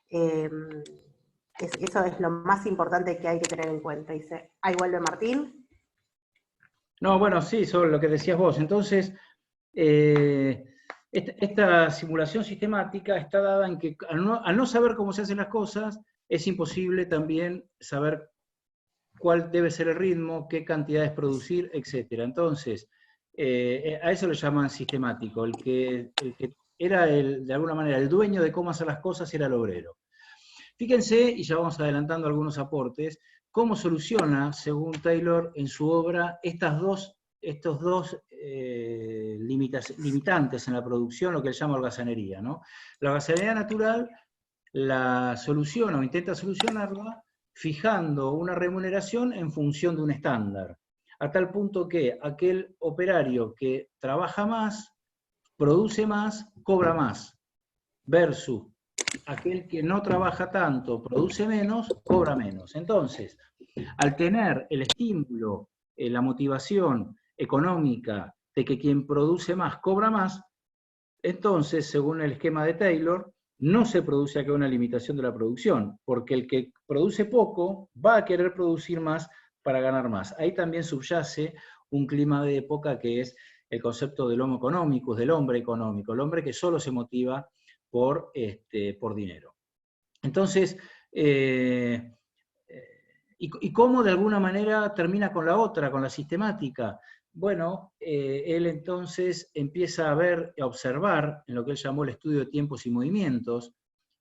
Eso es lo más importante que hay que tener en cuenta. Dice, ahí vuelve Martín. No, bueno, sí, sobre lo que decías vos. Entonces, esta simulación sistemática está dada en que al no saber cómo se hacen las cosas, es imposible también saber cuál debe ser el ritmo, qué cantidades producir, etc. Entonces, a eso le llaman sistemático. El que era, de alguna manera, el dueño de cómo hacer las cosas era el obrero. Fíjense, y ya vamos adelantando algunos aportes, cómo soluciona, según Taylor, en su obra, estos dos limitantes en la producción, lo que él llama holgazanería, ¿no? La holgazanería natural la soluciona o intenta solucionarla fijando una remuneración en función de un estándar, a tal punto que aquel operario que trabaja más, produce más, cobra más, versus aquel que no trabaja tanto, produce menos, cobra menos. Entonces, al tener el estímulo, la motivación económica de que quien produce más cobra más, entonces, según el esquema de Taylor, no se produce acá una limitación de la producción, porque el que produce poco va a querer producir más para ganar más. Ahí también subyace un clima de época que es el concepto del homo economicus, del hombre económico, el hombre que solo se motiva por dinero. Entonces, ¿y cómo de alguna manera termina con la otra, con la sistemática? Bueno, él entonces empieza a ver, a observar, en lo que él llamó el estudio de tiempos y movimientos,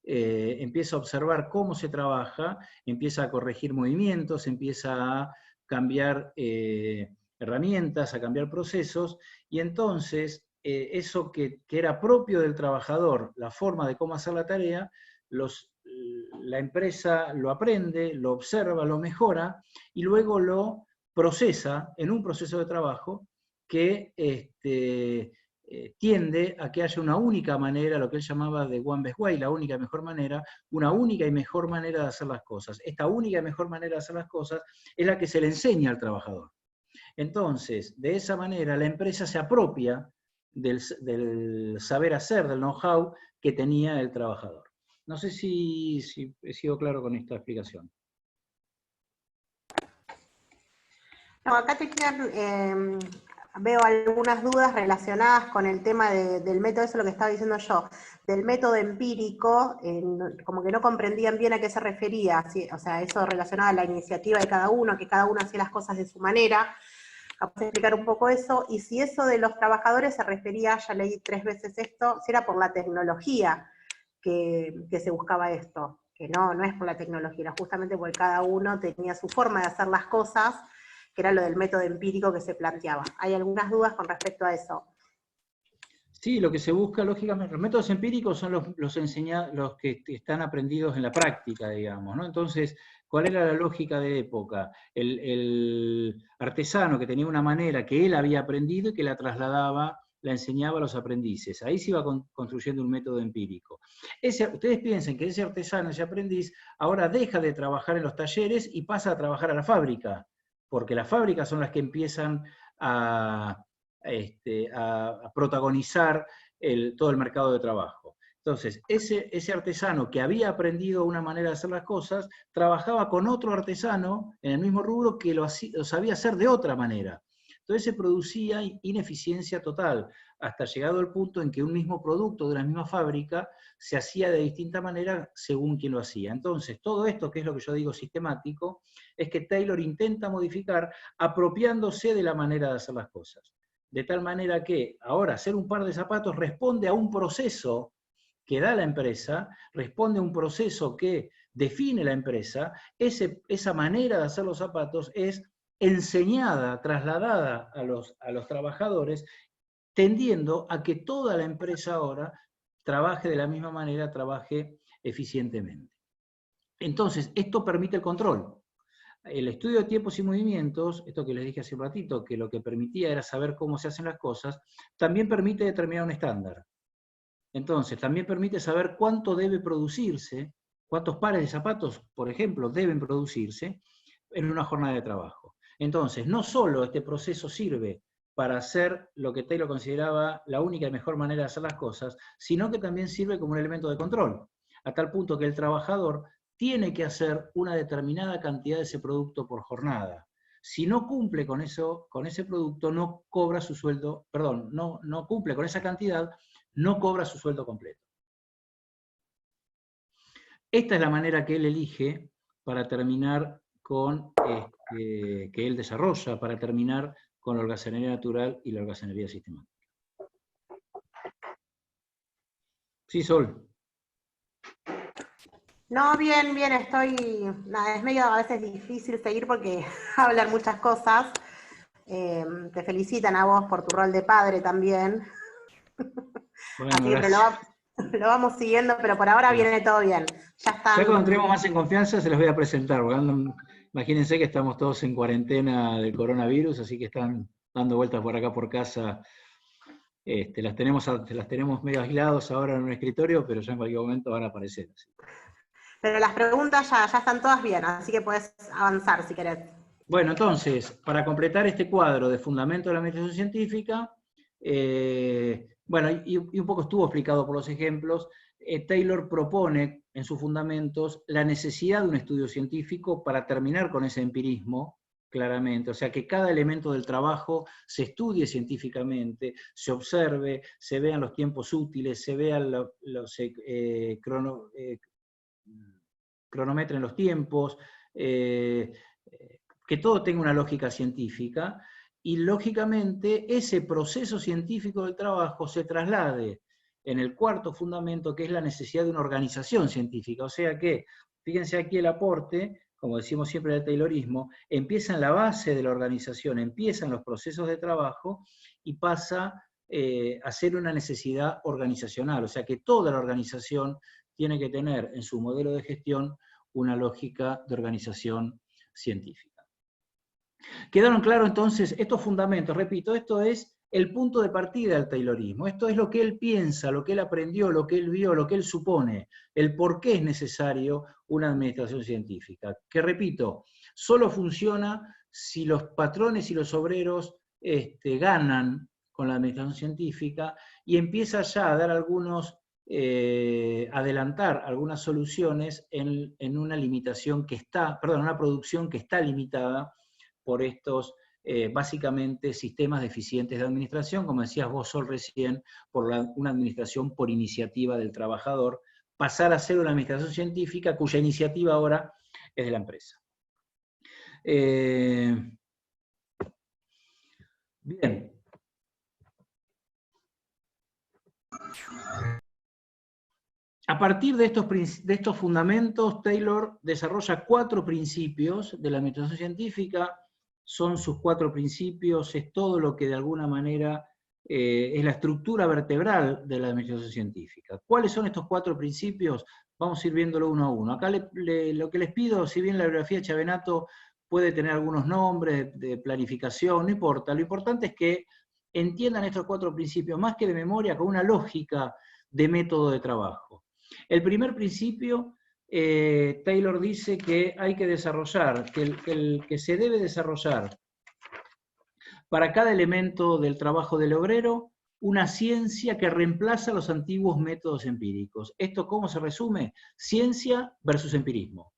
empieza a observar cómo se trabaja, empieza a corregir movimientos, empieza a cambiar herramientas, a cambiar procesos, y entonces eso que era propio del trabajador, la forma de cómo hacer la tarea, la empresa lo aprende, lo observa, lo mejora, y luego lo procesa en un proceso de trabajo que tiende a que haya una única manera, lo que él llamaba de one best way, la única y mejor manera, una única y mejor manera de hacer las cosas. Esta única y mejor manera de hacer las cosas es la que se le enseña al trabajador. Entonces, de esa manera, la empresa se apropia del saber hacer, del know-how que tenía el trabajador. No sé si he sido claro con esta explicación. No, acá veo algunas dudas relacionadas con el tema del método, eso es lo que estaba diciendo yo, del método empírico, como que no comprendían bien a qué se refería, ¿sí? O sea, eso relacionado a la iniciativa de cada uno, que cada uno hacía las cosas de su manera, capaz de explicar un poco eso, y si eso de los trabajadores se refería, ya leí 3 veces esto, si era por la tecnología que se buscaba esto, que no es por la tecnología, era justamente porque cada uno tenía su forma de hacer las cosas, que era lo del método empírico que se planteaba. ¿Hay algunas dudas con respecto a eso? Sí, lo que se busca, lógicamente, los métodos empíricos son los que están aprendidos en la práctica, digamos, ¿no? Entonces, ¿cuál era la lógica de época? El artesano que tenía una manera que él había aprendido y que la trasladaba, la enseñaba a los aprendices. Ahí se iba construyendo un método empírico. Ustedes piensen que ese artesano, ese aprendiz, ahora deja de trabajar en los talleres y pasa a trabajar a la fábrica. porque las fábricas son las que empiezan a protagonizar todo el mercado de trabajo. Entonces, ese artesano que había aprendido una manera de hacer las cosas, trabajaba con otro artesano en el mismo rubro que lo sabía hacer de otra manera. Entonces se producía ineficiencia total, hasta llegado el punto en que un mismo producto de una misma fábrica se hacía de distinta manera según quien lo hacía. Entonces, todo esto, que es lo que yo digo sistemático, es que Taylor intenta modificar apropiándose de la manera de hacer las cosas. De tal manera que ahora hacer un par de zapatos responde a un proceso que da la empresa, responde a un proceso que define la empresa. Esa manera de hacer los zapatos es enseñada, trasladada a los trabajadores, tendiendo a que toda la empresa ahora trabaje de la misma manera, trabaje eficientemente. Entonces, esto permite el control. El estudio de tiempos y movimientos, esto que les dije hace un ratito, que lo que permitía era saber cómo se hacen las cosas, también permite determinar un estándar. Entonces, también permite saber cuánto debe producirse, cuántos pares de zapatos, por ejemplo, deben producirse en una jornada de trabajo. Entonces, no solo este proceso sirve para hacer lo que Taylor consideraba la única y mejor manera de hacer las cosas, sino que también sirve como un elemento de control, a tal punto que el trabajador tiene que hacer una determinada cantidad de ese producto por jornada. Si no cumple con ese producto, no cobra su sueldo, perdón, no cumple con esa cantidad, no cobra su sueldo completo. Esta es la manera que él elige para terminar con, que él desarrolla, para terminar con la holgazanería natural y la holgazanería sistemática. Sí, Sol. No, bien, estoy... Nada, es medio a veces difícil seguir porque hablan muchas cosas. Te felicitan a vos por tu rol de padre también. Bueno, así que lo vamos siguiendo, pero por ahora viene todo bien. Ya están... Ya cuando entremos más en confianza se los voy a presentar, porque imagínense que estamos todos en cuarentena del coronavirus, así que están dando vueltas por acá por casa. Las tenemos medio aislados ahora en un escritorio, pero ya en cualquier momento van a aparecer. Así. Pero las preguntas ya están todas bien, así que puedes avanzar si querés. Bueno, entonces, para completar este cuadro de fundamento de la administración científica, bueno, y un poco estuvo explicado por los ejemplos, Taylor propone en sus fundamentos la necesidad de un estudio científico para terminar con ese empirismo, claramente, o sea, que cada elemento del trabajo se estudie científicamente, se observe, se vean los tiempos útiles, se vean cronometren los tiempos, que todo tenga una lógica científica, y lógicamente ese proceso científico del trabajo se traslade en el cuarto fundamento, que es la necesidad de una organización científica. O sea que, fíjense aquí el aporte, como decimos siempre del Taylorismo, empieza en la base de la organización, empiezan los procesos de trabajo y pasa a ser una necesidad organizacional. O sea que toda la organización tiene que tener en su modelo de gestión una lógica de organización científica. ¿Quedaron claros entonces estos fundamentos? Repito, esto es el punto de partida del Taylorismo. Esto es lo que él piensa, lo que él aprendió, lo que él vio, lo que él supone, el por qué es necesario una administración científica. Que repito, solo funciona si los patrones y los obreros ganan con la administración científica y empieza ya a dar adelantar algunas soluciones en una limitación que está, perdón, una producción que está limitada por estos, básicamente, sistemas deficientes de administración, como decías vos, Sol, recién, por una administración por iniciativa del trabajador, pasar a ser una administración científica cuya iniciativa ahora es de la empresa. Bien. A partir de estos fundamentos, Taylor desarrolla 4 principios de la administración científica. Son sus 4 principios, es todo lo que de alguna manera es la estructura vertebral de la administración científica. ¿Cuáles son estos 4 principios? Vamos a ir viéndolo uno a uno. Acá lo que les pido, si bien la bibliografía de Chavenato puede tener algunos nombres de planificación, no importa, lo importante es que entiendan estos 4 principios, más que de memoria, con una lógica de método de trabajo. El primer principio Taylor dice que hay que desarrollar, que se debe desarrollar para cada elemento del trabajo del obrero una ciencia que reemplaza los antiguos métodos empíricos. ¿Esto cómo se resume? Ciencia versus empirismo.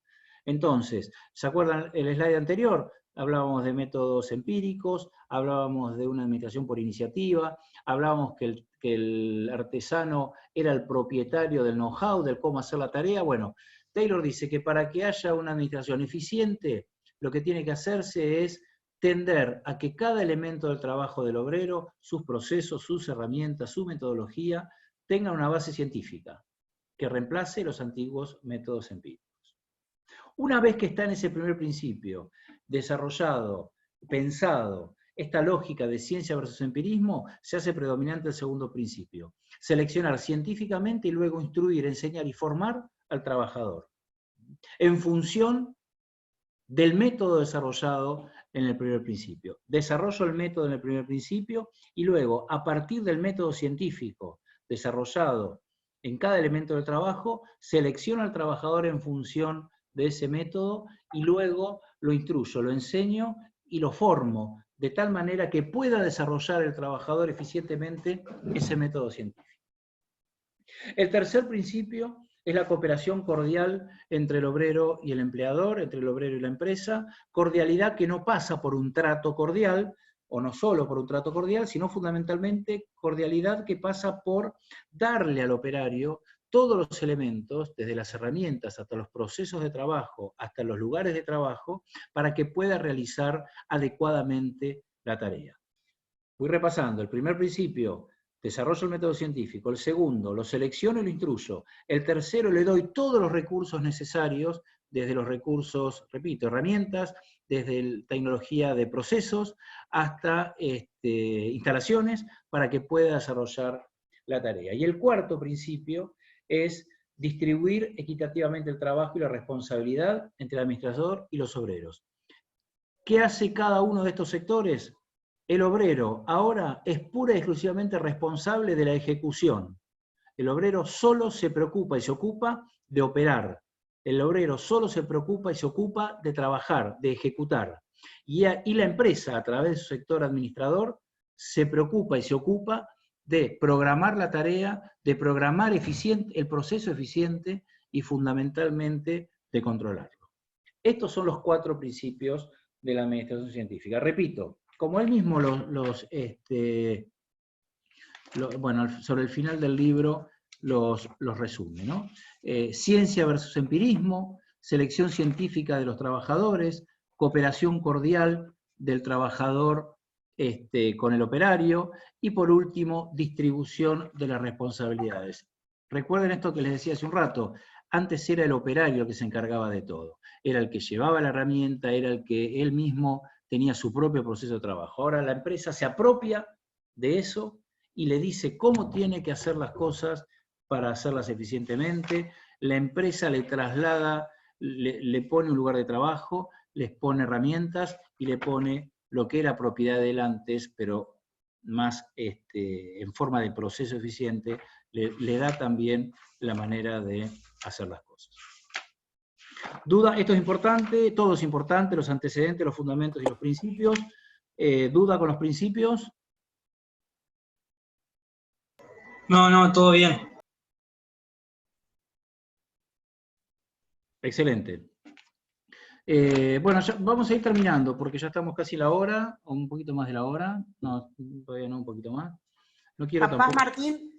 Entonces, ¿se acuerdan el slide anterior? Hablábamos de métodos empíricos, hablábamos de una administración por iniciativa, hablábamos que el artesano era el propietario del know-how, del cómo hacer la tarea. Bueno, Taylor dice que para que haya una administración eficiente, lo que tiene que hacerse es tender a que cada elemento del trabajo del obrero, sus procesos, sus herramientas, su metodología, tenga una base científica que reemplace los antiguos métodos empíricos. Una vez que está en ese primer principio desarrollado, pensado, esta lógica de ciencia versus empirismo, se hace predominante el segundo principio: seleccionar científicamente y luego instruir, enseñar y formar al trabajador en función del método desarrollado en el primer principio. Desarrollo el método en el primer principio y luego, a partir del método científico desarrollado en cada elemento del trabajo, selecciono al trabajador en función de ese método y luego lo instruyo, lo enseño y lo formo de tal manera que pueda desarrollar el trabajador eficientemente ese método científico. El tercer principio es la cooperación cordial entre el obrero y el empleador, entre el obrero y la empresa, cordialidad que no pasa por un trato cordial, o no solo por un trato cordial, sino fundamentalmente cordialidad que pasa por darle al operario todos los elementos, desde las herramientas hasta los procesos de trabajo, hasta los lugares de trabajo, para que pueda realizar adecuadamente la tarea. Voy repasando. El primer principio: desarrollo el método científico. El segundo, lo selecciono y lo instruyo. El tercero, le doy todos los recursos necesarios, desde los recursos, repito, herramientas, desde tecnología de procesos, hasta instalaciones, para que pueda desarrollar la tarea. Y el cuarto principio es distribuir equitativamente el trabajo y la responsabilidad entre el administrador y los obreros. ¿Qué hace cada uno de estos sectores? El obrero ahora es pura y exclusivamente responsable de la ejecución. El obrero solo se preocupa y se ocupa de operar. El obrero solo se preocupa y se ocupa de trabajar, de ejecutar. Y la empresa, a través de su sector administrador, se preocupa y se ocupa de programar la tarea, de programar el proceso eficiente y fundamentalmente de controlarlo. Estos son los 4 principios de la administración científica. Repito, como él mismo bueno, sobre el final del libro los resume, ¿no? Ciencia versus empirismo, selección científica de los trabajadores, cooperación cordial del trabajador con el operario, y por último, distribución de las responsabilidades. Recuerden esto que les decía hace un rato: antes era el operario el que se encargaba de todo, era el que llevaba la herramienta, era el que él mismo tenía su propio proceso de trabajo. Ahora la empresa se apropia de eso y le dice cómo tiene que hacer las cosas para hacerlas eficientemente. La empresa le traslada, le pone un lugar de trabajo, les pone herramientas y le pone lo que era propiedad de él antes, pero más en forma de proceso eficiente, le da también la manera de hacer las cosas. Duda, esto es importante, todo es importante, los antecedentes, los fundamentos y los principios. ¿Duda con los principios? No, todo bien. Excelente. Bueno, ya vamos a ir terminando, porque ya estamos casi la hora, o un poquito más de la hora. No, todavía no, un poquito más. No quiero Capaz tampoco... Martín,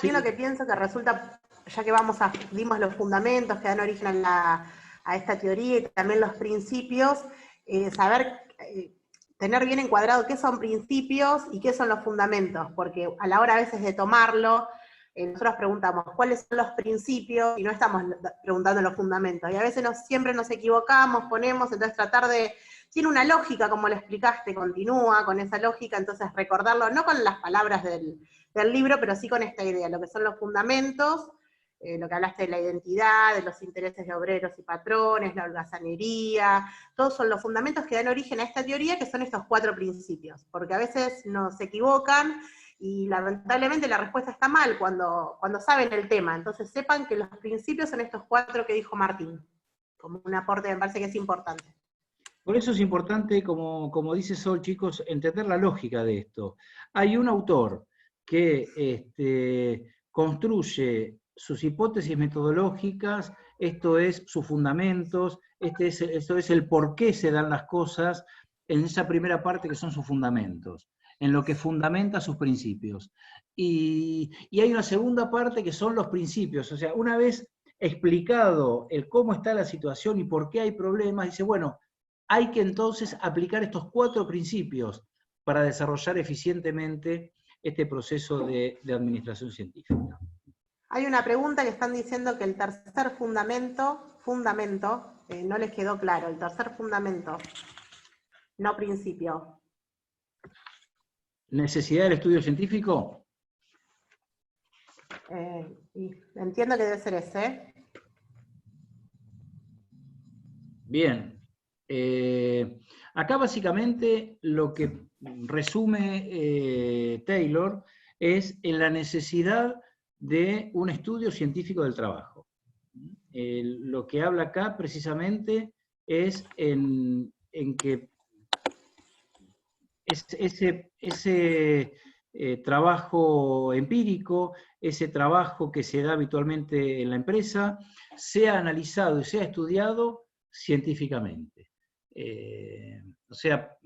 Sí. lo que pienso que resulta, ya que dimos los fundamentos que dan origen a esta teoría y también los principios, tener bien encuadrado qué son principios y qué son los fundamentos, porque a la hora a veces de tomarlo, nosotros preguntamos cuáles son los principios y no estamos preguntando los fundamentos, y a veces siempre nos equivocamos, entonces tiene una lógica, como lo explicaste, continúa con esa lógica, entonces recordarlo, no con las palabras del libro, pero sí con esta idea, lo que son los fundamentos, lo que hablaste de la identidad, de los intereses de obreros y patrones, la holgazanería, todos son los fundamentos que dan origen a esta teoría, que son estos 4 principios, porque a veces nos equivocan Y lamentablemente la respuesta está mal cuando saben el tema. Entonces sepan que los principios son estos 4 que dijo Martín, como un aporte me parece que es importante. Por eso es importante, como dice Sol, chicos, entender la lógica de esto. Hay un autor que construye sus hipótesis metodológicas, esto es sus fundamentos, esto es el por qué se dan las cosas en esa primera parte que son sus fundamentos, en lo que fundamenta sus principios. Y hay una segunda parte que son los principios, o sea, una vez explicado el cómo está la situación y por qué hay problemas, dice, bueno, hay que entonces aplicar estos 4 principios para desarrollar eficientemente este proceso de administración científica. Hay una pregunta que están diciendo que el tercer fundamento, no les quedó claro, el tercer fundamento, no principio. ¿Necesidad del estudio científico? Y entiendo que debe ser ese. Bien. Acá básicamente lo que resume Taylor es en la necesidad de un estudio científico del trabajo. Lo que habla acá precisamente es en que ese trabajo empírico, ese trabajo que se da habitualmente en la empresa, sea analizado y sea estudiado científicamente. O sea,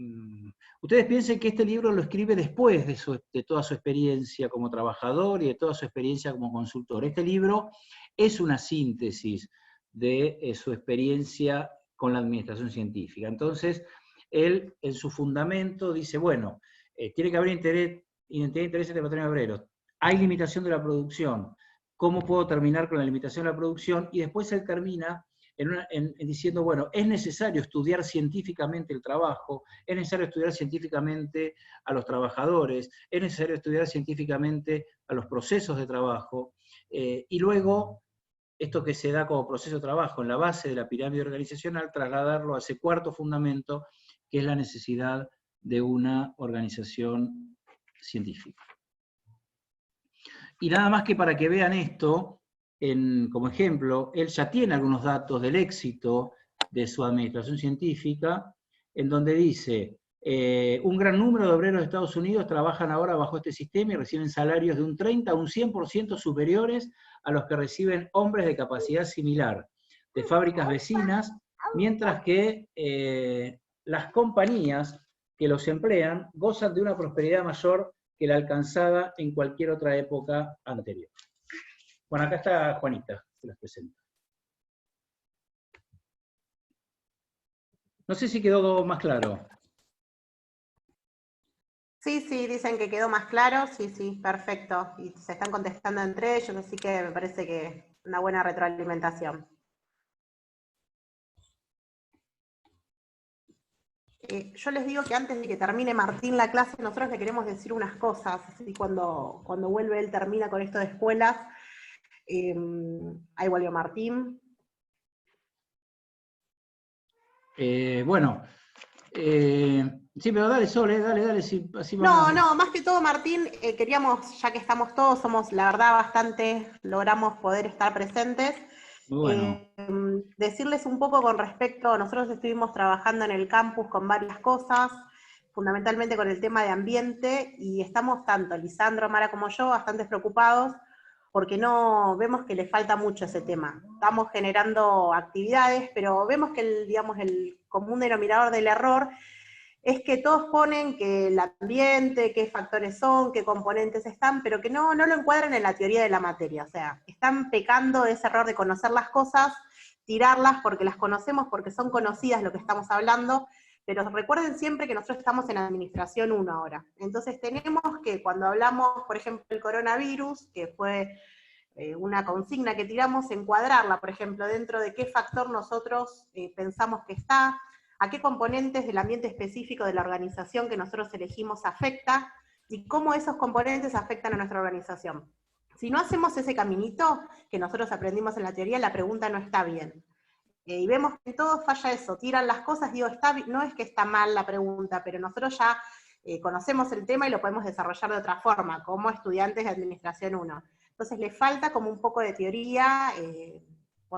ustedes piensen que este libro lo escribe después de toda su experiencia como trabajador y de toda su experiencia como consultor. Este libro es una síntesis de su experiencia con la administración científica. Entonces, él en su fundamento dice, bueno, tiene que haber identidad de intereses de patrones obreros, hay limitación de la producción, ¿cómo puedo terminar con la limitación de la producción? Y después él termina diciendo, bueno, es necesario estudiar científicamente el trabajo, es necesario estudiar científicamente a los trabajadores, es necesario estudiar científicamente a los procesos de trabajo, y luego, esto que se da como proceso de trabajo en la base de la pirámide organizacional, trasladarlo a ese 4º fundamento, que es la necesidad de una organización científica. Y nada más que para que vean esto, como ejemplo, él ya tiene algunos datos del éxito de su administración científica, en donde dice, un gran número de obreros de Estados Unidos trabajan ahora bajo este sistema y reciben salarios de un 30 a un 100% superiores a los que reciben hombres de capacidad similar, de fábricas vecinas, mientras que las compañías que los emplean gozan de una prosperidad mayor que la alcanzada en cualquier otra época anterior. Bueno, acá está Juanita, se las presento. No sé si quedó más claro. Sí, dicen que quedó más claro, sí, perfecto. Y se están contestando entre ellos, así que me parece que una buena retroalimentación. Yo les digo que antes de que termine Martín la clase, nosotros le queremos decir unas cosas, así cuando vuelve él termina con esto de escuelas. Ahí volvió Martín. Bueno, sí, pero dale, Sol, dale, así vamos. No, más que todo, Martín, queríamos, ya que estamos todos, somos la verdad bastante, logramos poder estar presentes. Bueno. Decirles un poco con respecto, nosotros estuvimos trabajando en el campus con varias cosas, fundamentalmente con el tema de ambiente, y estamos tanto Lisandro, Mara como yo bastante preocupados, porque no vemos que le falta mucho ese tema. Estamos generando actividades, pero vemos que el común denominador del error es que todos ponen que el ambiente, qué factores son, qué componentes están, pero que no lo encuadran en la teoría de la materia. O sea, están pecando de ese error de conocer las cosas, tirarlas porque las conocemos, porque son conocidas lo que estamos hablando, pero recuerden siempre que nosotros estamos en Administración 1 ahora. Entonces tenemos que, cuando hablamos, por ejemplo, del coronavirus, que fue una consigna que tiramos, encuadrarla, por ejemplo, dentro de qué factor nosotros pensamos que está, a qué componentes del ambiente específico de la organización que nosotros elegimos afecta, y cómo esos componentes afectan a nuestra organización. Si no hacemos ese caminito que nosotros aprendimos en la teoría, la pregunta no está bien. Y vemos que en todo falla eso, tiran las cosas, digo, no es que está mal la pregunta, pero nosotros ya conocemos el tema y lo podemos desarrollar de otra forma, como estudiantes de Administración 1. Entonces le falta como un poco de teoría.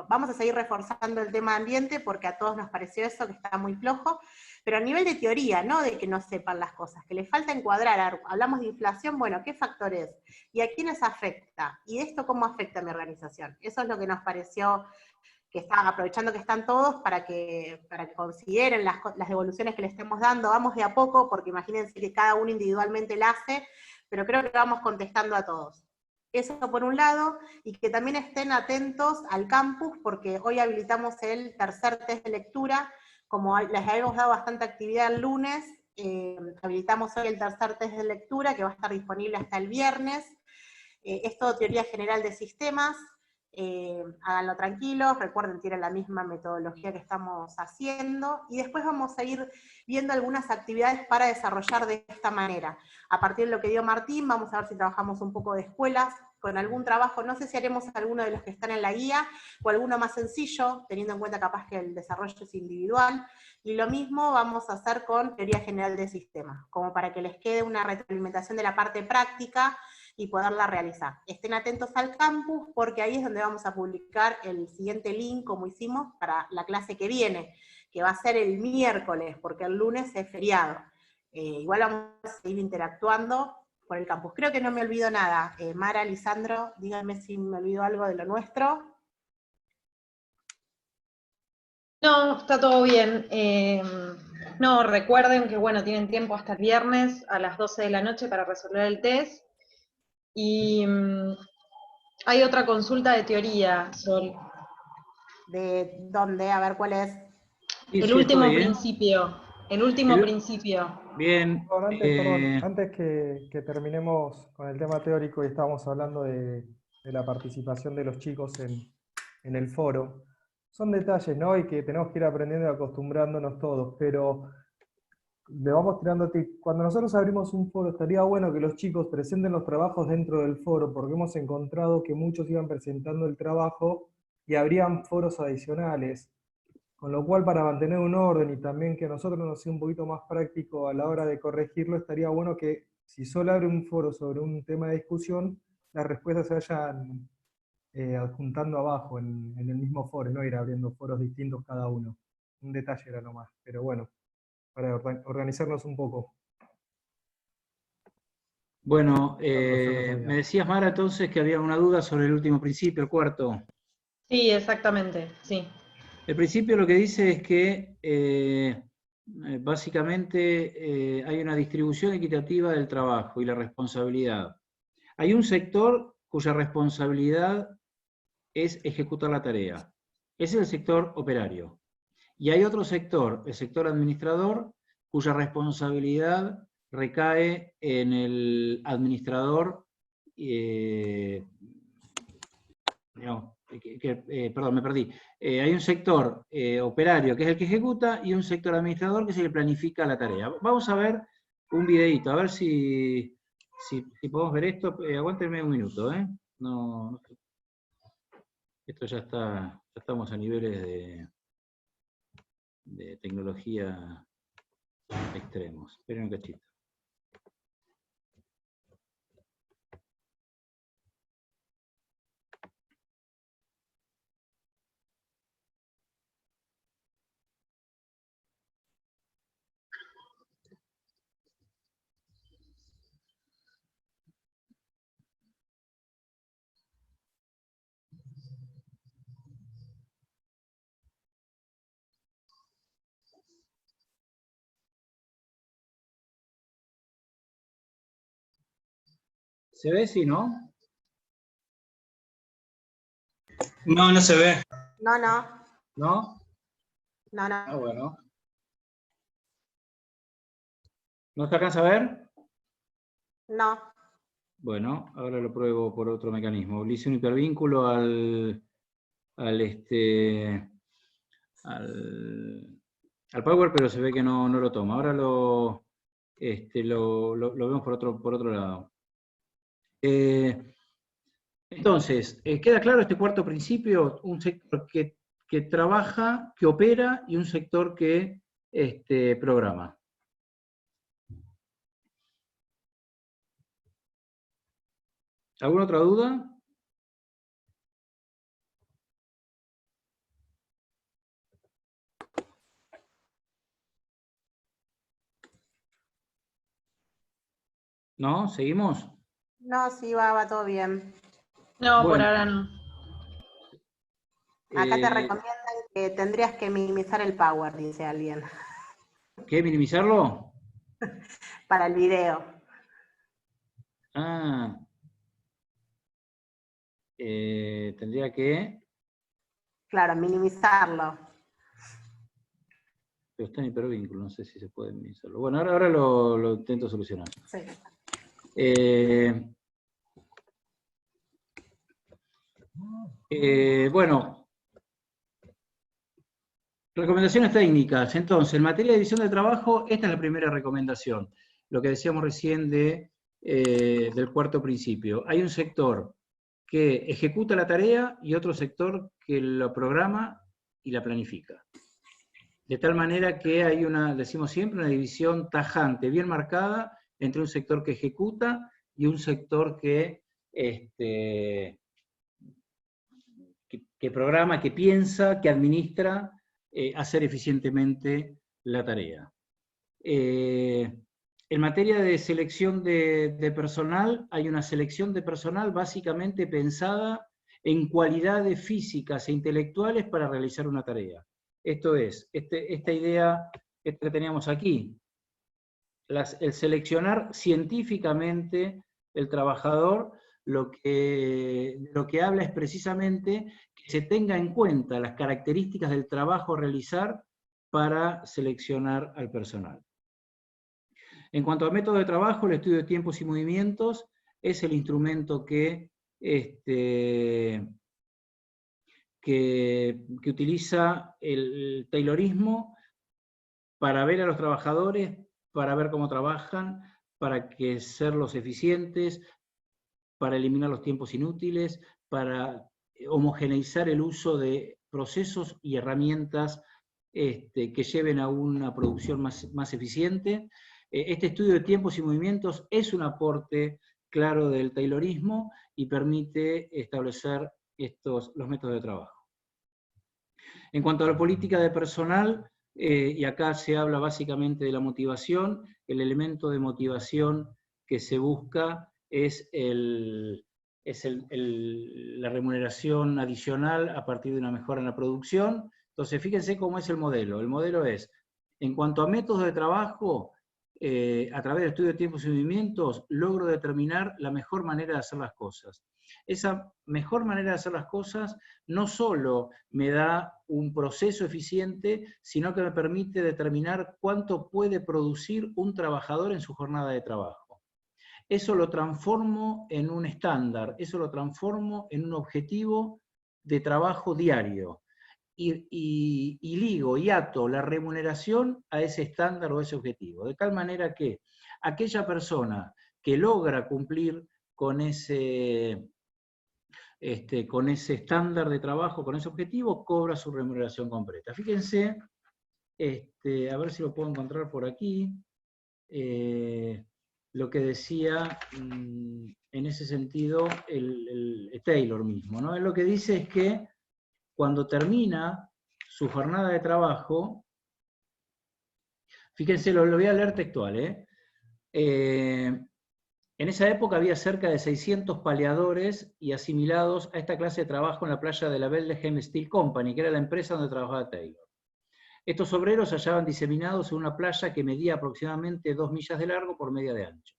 Vamos a seguir reforzando el tema de ambiente porque a todos nos pareció eso, que está muy flojo, pero a nivel de teoría, no de que no sepan las cosas, que les falta encuadrar. Hablamos de inflación, bueno, ¿qué factor es? ¿Y a quiénes afecta? ¿Y esto cómo afecta a mi organización? Eso es lo que nos pareció, que está aprovechando que están todos para que consideren las devoluciones que le estemos dando. Vamos de a poco, porque imagínense que cada uno individualmente la hace, pero creo que vamos contestando a todos. Eso por un lado, y que también estén atentos al campus, porque hoy habilitamos el tercer test de lectura. Como les habíamos dado bastante actividad el lunes, habilitamos hoy el tercer test de lectura, que va a estar disponible hasta el viernes. Es todo teoría general de sistemas. Háganlo tranquilos, recuerden, tienen la misma metodología que estamos haciendo, y después vamos a ir viendo algunas actividades para desarrollar de esta manera. A partir de lo que dio Martín, vamos a ver si trabajamos un poco de escuelas, con algún trabajo, no sé si haremos alguno de los que están en la guía, o alguno más sencillo, teniendo en cuenta capaz que el desarrollo es individual, y lo mismo vamos a hacer con teoría general de sistemas, como para que les quede una retroalimentación de la parte práctica, y poderla realizar. Estén atentos al campus, porque ahí es donde vamos a publicar el siguiente link, como hicimos, para la clase que viene, que va a ser el miércoles, porque el lunes es feriado. Igual vamos a seguir interactuando por el campus. Creo que no me olvido nada. Mara, Lisandro, díganme si me olvido algo de lo nuestro. No, está todo bien. No, recuerden que, bueno, tienen tiempo hasta el viernes a las 12 de la noche para resolver el test. Y hay otra consulta de teoría, Sol. ¿De dónde? A ver, ¿cuál es? Sí, El sí, último estoy, ¿eh? principio. El último principio. Bien. Antes que terminemos con el tema teórico y estábamos hablando de la participación de los chicos en el foro, son detalles, ¿no? Y que tenemos que ir aprendiendo y acostumbrándonos todos, pero le vamos tirando tips. Cuando nosotros abrimos un foro, estaría bueno que los chicos presenten los trabajos dentro del foro, porque hemos encontrado que muchos iban presentando el trabajo y habrían foros adicionales. Con lo cual, para mantener un orden y también que a nosotros nos sea un poquito más práctico a la hora de corregirlo, estaría bueno que si solo abre un foro sobre un tema de discusión, las respuestas se vayan adjuntando abajo en el mismo foro, no ir abriendo foros distintos cada uno. Un detalle era nomás, pero bueno, para organizarnos un poco. Bueno, me decías, Mara, entonces que había una duda sobre el último principio, el cuarto. Sí, exactamente, sí. El principio lo que dice es que básicamente hay una distribución equitativa del trabajo y la responsabilidad. Hay un sector cuya responsabilidad es ejecutar la tarea. Ese es el sector operario. Y hay otro sector, el sector administrador, cuya responsabilidad recae en el administrador, perdón, me perdí. Hay un sector operario, que es el que ejecuta, y un sector administrador, que es el que planifica la tarea. Vamos a ver un videito, a ver si podemos ver esto. Aguántenme un minuto, ¿eh? No, esto ya estamos a niveles de tecnología extremos. Esperen un cachito. ¿Se ve, sí, no? No, no se ve. No. ¿No? No. Ah, bueno. ¿No se alcanza a ver? No. Bueno, ahora lo pruebo por otro mecanismo. Le hice un hipervínculo al Power, pero se ve que no lo toma. Ahora lo vemos por otro lado. Entonces, ¿queda claro este cuarto principio? Un sector que trabaja, que opera, y un sector que programa. ¿Alguna otra duda? ¿No? ¿Seguimos? No, sí, va todo bien. No, por Bueno, ahora no. Acá te recomiendan que tendrías que minimizar el power, dice alguien, ¿qué? ¿Minimizarlo? para el video. Ah, tendría que... Claro, minimizarlo. Pero está en hipervínculo, no sé si se puede minimizarlo. Bueno, ahora lo intento solucionar. Sí. Bueno, recomendaciones técnicas. Entonces, en materia de división de trabajo, esta es la primera recomendación. Lo que decíamos recién del cuarto principio. Hay un sector que ejecuta la tarea y otro sector que la programa y la planifica. De tal manera que hay decimos siempre, una división tajante, bien marcada, entre un sector que ejecuta y un sector que programa, que piensa, que administra, hacer eficientemente la tarea. En materia de selección de personal, hay una selección de personal básicamente pensada en cualidades físicas e intelectuales para realizar una tarea. Esto es, esta idea que teníamos aquí, el seleccionar científicamente el trabajador, lo que habla es precisamente que se tenga en cuenta las características del trabajo a realizar para seleccionar al personal. En cuanto al método de trabajo, el estudio de tiempos y movimientos es el instrumento que utiliza el taylorismo para ver a los trabajadores, para ver cómo trabajan, para serlos eficientes, para eliminar los tiempos inútiles, para homogeneizar el uso de procesos y herramientas que lleven a una producción más eficiente. Este estudio de tiempos y movimientos es un aporte claro del taylorismo y permite establecer los métodos de trabajo. En cuanto a la política de personal, y acá se habla básicamente de la motivación, el elemento de motivación que se busca es la remuneración adicional a partir de una mejora en la producción. Entonces, fíjense cómo es el modelo. El modelo es, en cuanto a métodos de trabajo, a través del estudio de tiempos y movimientos, logro determinar la mejor manera de hacer las cosas. Esa mejor manera de hacer las cosas no solo me da un proceso eficiente, sino que me permite determinar cuánto puede producir un trabajador en su jornada de trabajo. Eso lo transformo en un estándar, eso lo transformo en un objetivo de trabajo diario. Y ligo y ato la remuneración a ese estándar o ese objetivo. De tal manera que aquella persona que logra cumplir con ese estándar de trabajo, con ese objetivo, cobra su remuneración completa. Fíjense, a ver si lo puedo encontrar por aquí, lo que decía en ese sentido el Taylor mismo, ¿no? Él lo que dice es que cuando termina su jornada de trabajo, fíjense, lo voy a leer textual, en esa época había cerca de 600 paleadores y asimilados a esta clase de trabajo en la playa de la Bethlehem Steel Company, que era la empresa donde trabajaba Taylor. Estos obreros se hallaban diseminados en una playa que medía aproximadamente 2 millas de largo por media de ancho.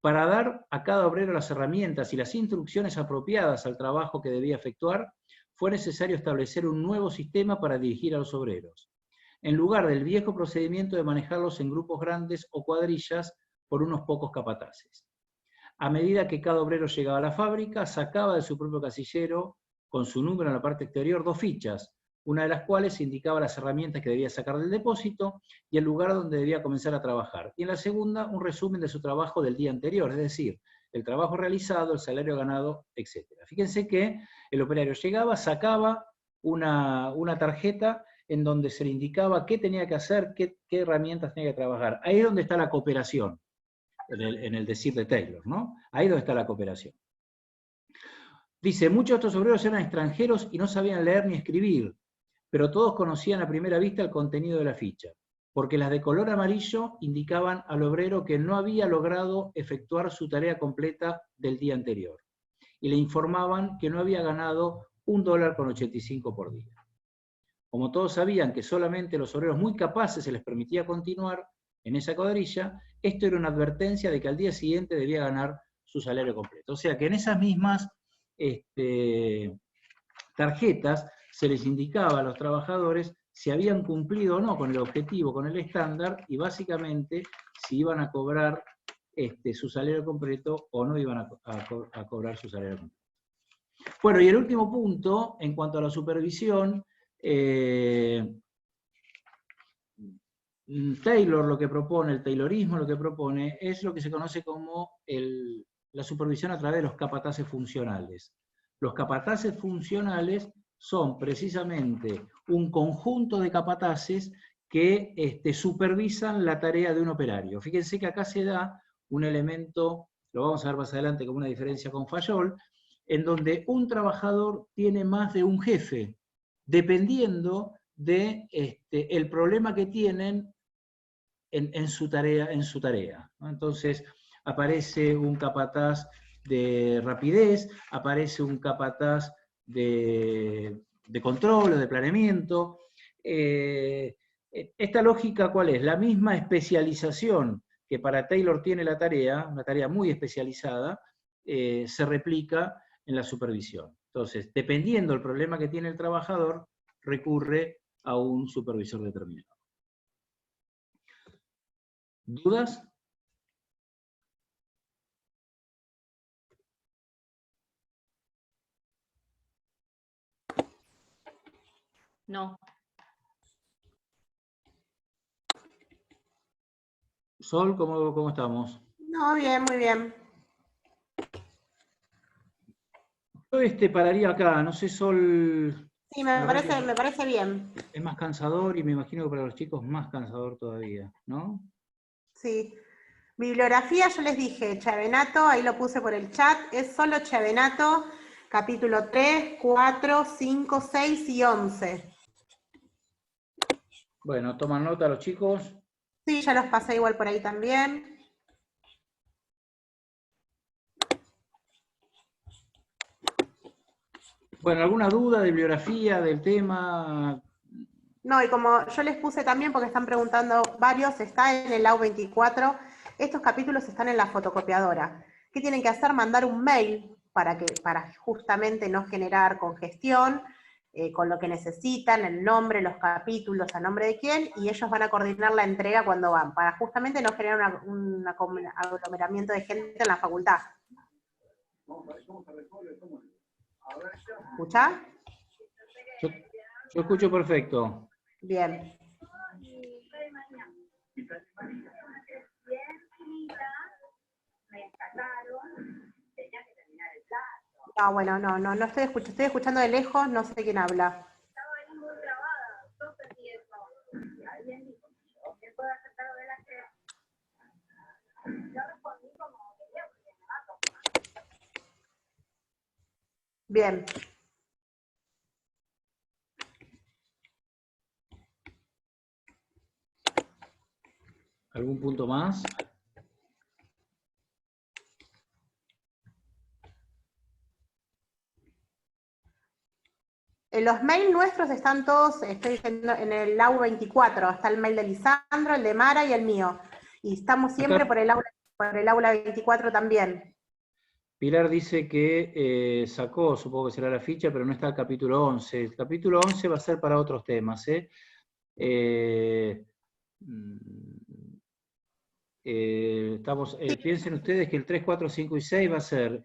Para dar a cada obrero las herramientas y las instrucciones apropiadas al trabajo que debía efectuar, fue necesario establecer un nuevo sistema para dirigir a los obreros, en lugar del viejo procedimiento de manejarlos en grupos grandes o cuadrillas por unos pocos capataces. A medida que cada obrero llegaba a la fábrica, sacaba de su propio casillero, con su número en la parte exterior, 2 fichas, una de las cuales indicaba las herramientas que debía sacar del depósito y el lugar donde debía comenzar a trabajar. Y en la segunda, un resumen de su trabajo del día anterior, es decir, el trabajo realizado, el salario ganado, etc. Fíjense que el operario llegaba, sacaba una tarjeta en donde se le indicaba qué tenía que hacer, qué herramientas tenía que trabajar. Ahí es donde está la cooperación, en el decir de Taylor, ¿no? Ahí es donde está la cooperación. Dice, muchos de estos obreros eran extranjeros y no sabían leer ni escribir, pero todos conocían a primera vista el contenido de la ficha, porque las de color amarillo indicaban al obrero que no había logrado efectuar su tarea completa del día anterior, y le informaban que no había ganado $1,85 por día. Como todos sabían que solamente los obreros muy capaces se les permitía continuar en esa cuadrilla, esto era una advertencia de que al día siguiente debía ganar su salario completo. O sea que en esas mismas tarjetas se les indicaba a los trabajadores si habían cumplido o no con el objetivo, con el estándar, y básicamente si iban a cobrar su salario completo o no iban a cobrar su salario completo. Bueno, y el último punto, en cuanto a la supervisión, Taylor lo que propone, el Taylorismo lo que propone, es lo que se conoce como la supervisión a través de los capataces funcionales. Los capataces funcionales son precisamente un conjunto de capataces que supervisan la tarea de un operario. Fíjense que acá se da un elemento, lo vamos a ver más adelante como una diferencia con Fayol, en donde un trabajador tiene más de un jefe, dependiendo de el problema que tienen en su tarea. ¿No? Entonces, aparece un capataz de rapidez, aparece un capataz de control o de planeamiento. Esta lógica, ¿cuál es? La misma especialización que para Taylor tiene la tarea, una tarea muy especializada, se replica en la supervisión. Entonces, dependiendo del problema que tiene el trabajador, recurre a un supervisor determinado. ¿Dudas? No. Sol, ¿cómo estamos? No, bien, muy bien. Yo pararía acá, no sé, Sol. Sí, me parece bien. Es más cansador y me imagino que para los chicos más cansador todavía, ¿no? Sí. Bibliografía, yo les dije, Chiavenato, ahí lo puse por el chat, es solo Chiavenato, capítulo 3, 4, 5, 6 y 11. Bueno, toman nota los chicos. Sí, ya los pasé igual por ahí también. Bueno, ¿alguna duda de bibliografía, del tema? No, y como yo les puse también, porque están preguntando varios, está en el AU24, estos capítulos están en la fotocopiadora. ¿Qué tienen que hacer? Mandar un mail para justamente no generar congestión, con lo que necesitan, el nombre, los capítulos, a nombre de quién, y ellos van a coordinar la entrega cuando van, para justamente no generar un aglomeramiento de gente en la facultad. ¿Escuchá? Yo escucho perfecto. Bien. No, bueno, no estoy escuchando de lejos, no sé quién habla. Bien. ¿Algún punto más? Los mails nuestros están todos, estoy diciendo, en el AU24, está el mail de Lisandro, el de Mara y el mío. Y estamos siempre por el aula 24 también. Pilar dice que sacó, supongo que será la ficha, pero no está el capítulo 11. El capítulo 11 va a ser para otros temas. Piensen ustedes que el 3, 4, 5 y 6 va a ser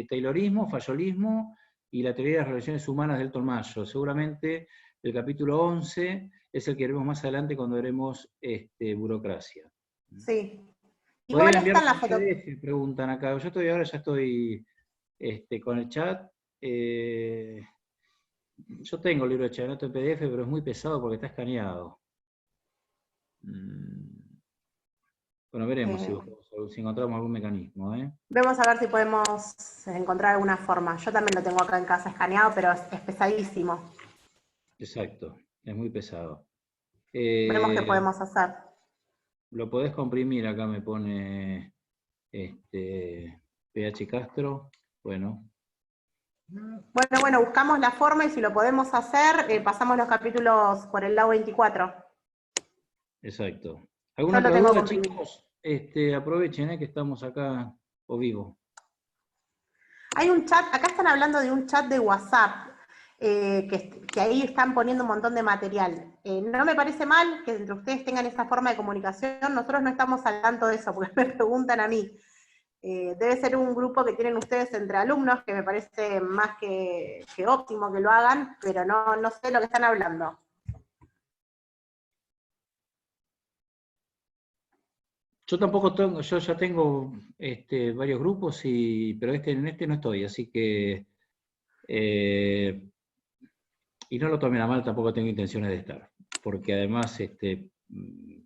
Taylorismo, Fayolismo y la teoría de las relaciones humanas de Elton Mayo. Seguramente el capítulo 11 es el que veremos más adelante cuando veremos burocracia. Sí. ¿Podrían enviar un PDF? Preguntan acá. Yo ahora ya estoy con el chat. Yo tengo el libro de Chiavenato en PDF, pero es muy pesado porque está escaneado. Bueno, veremos si encontramos algún mecanismo. Vemos a ver si podemos encontrar alguna forma. Yo también lo tengo acá en casa escaneado, pero es pesadísimo. Exacto, es muy pesado. Vemos qué podemos hacer. Lo podés comprimir, acá me pone PH Castro. Bueno. Bueno, buscamos la forma y si lo podemos hacer, pasamos los capítulos por el lado 24. Exacto. Yo ¿Alguna lo otra tengo duda, comprimido. chicos? Aprovechen que estamos acá o vivo. Hay un chat, acá están hablando de un chat de WhatsApp, que ahí están poniendo un montón de material. No me parece mal que entre ustedes tengan esa forma de comunicación, nosotros no estamos al tanto de eso, porque me preguntan a mí. Debe ser un grupo que tienen ustedes entre alumnos, que me parece más que óptimo que lo hagan, pero no sé lo que están hablando. Yo tampoco tengo, yo ya tengo varios grupos, pero en este no estoy, así que, y no lo tomen a mal, tampoco tengo intenciones de estar, porque además me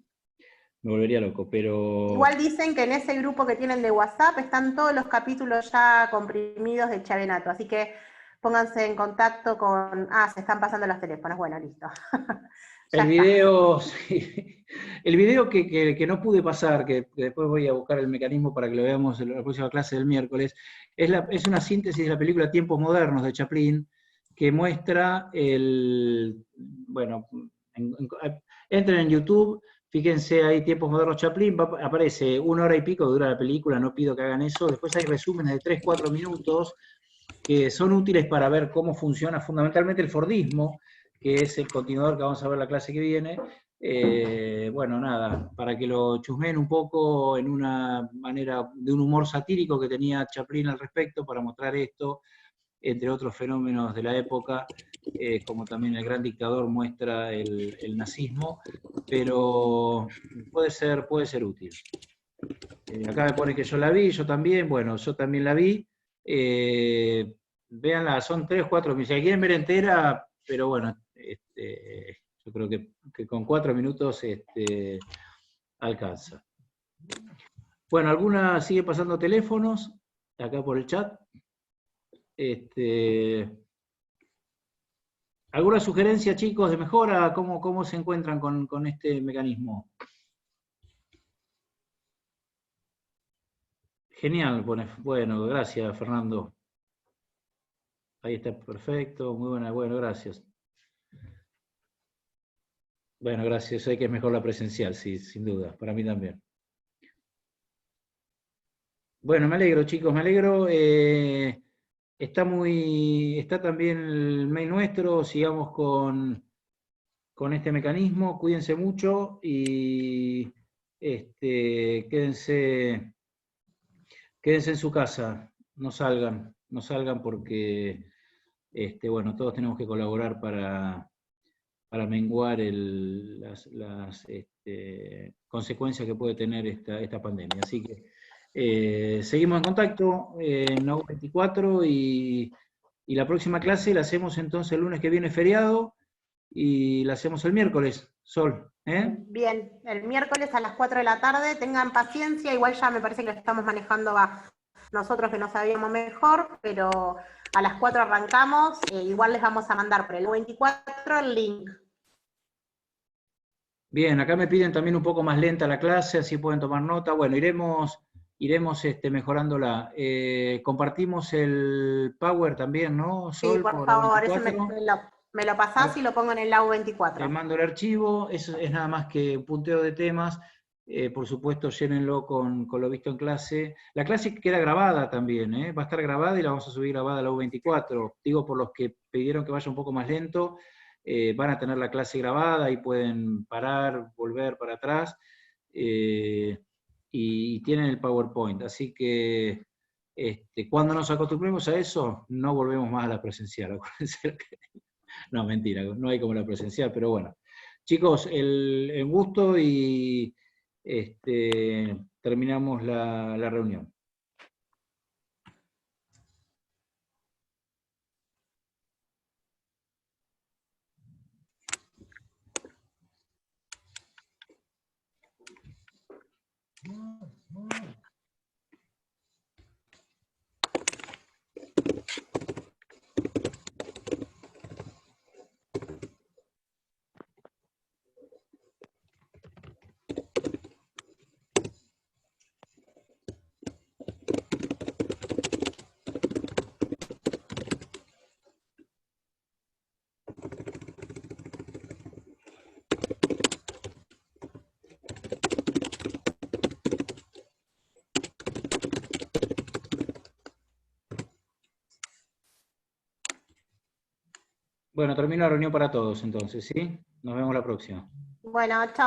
volvería loco, pero... Igual dicen que en ese grupo que tienen de WhatsApp están todos los capítulos ya comprimidos de Chiavenato, así que pónganse en contacto con... Ah, se están pasando los teléfonos, bueno, listo. Ya El está. video, sí. El video que no pude pasar, que después voy a buscar el mecanismo para que lo veamos en la próxima clase del miércoles, es una síntesis de la película Tiempos Modernos de Chaplin, que muestra bueno, entren en YouTube, fíjense ahí Tiempos Modernos Chaplin, aparece 1 hora y pico, dura la película, no pido que hagan eso, después hay resúmenes de 3-4 minutos, que son útiles para ver cómo funciona fundamentalmente el Fordismo, que es el continuador que vamos a ver la clase que viene. Bueno, nada, para que lo chusmeen un poco en una manera de un humor satírico que tenía Chaplin al respecto para mostrar esto, entre otros fenómenos de la época, como también el gran dictador muestra el nazismo, pero puede ser útil. Acá me pone que yo la vi, yo también, bueno, yo también la vi. Véanla, son 3-4 minutos. Si quieren ver entera, pero bueno, yo creo que con 4 minutos alcanza. Bueno, ¿alguna sigue pasando teléfonos? Acá por el chat. ¿Alguna sugerencia, chicos, de mejora? ¿Cómo se encuentran con este mecanismo? Genial, bueno, gracias, Fernando. Ahí está, perfecto, muy buena, bueno, gracias. Bueno, gracias, sé que es mejor la presencial, sí, sin duda, para mí también. Bueno, me alegro, chicos, me alegro. Está también el mail nuestro, sigamos con este mecanismo, cuídense mucho y quédense en su casa, no salgan porque, bueno, todos tenemos que colaborar para menguar las consecuencias que puede tener esta pandemia. Así que seguimos en contacto en la U24 y la próxima clase la hacemos entonces el lunes que viene feriado y la hacemos el miércoles, Sol. Bien, el miércoles a las 4 de la tarde, tengan paciencia, igual ya me parece que lo estamos manejando nosotros que no sabíamos mejor, pero a las 4 arrancamos, igual les vamos a mandar por el 24 el link. Bien, acá me piden también un poco más lenta la clase, así pueden tomar nota. Bueno, iremos mejorándola. Compartimos el Power también, ¿no, Sol? Sí, por favor, eso A24. me lo pasás y lo pongo en el lado 24. Te mando el archivo, eso es nada más que un punteo de temas. Por supuesto, llénenlo con lo visto en clase. La clase queda grabada también, va a estar grabada y la vamos a subir grabada a la U24. Digo, por los que pidieron que vaya un poco más lento, van a tener la clase grabada y pueden parar, volver para atrás, y tienen el PowerPoint. Así que cuando nos acostumbremos a eso, no volvemos más a la presencial. No, mentira, no hay como la presencial, pero bueno. Chicos, el gusto y terminamos la reunión. Bueno, termino la reunión para todos entonces, ¿sí? Nos vemos la próxima. Bueno, chao.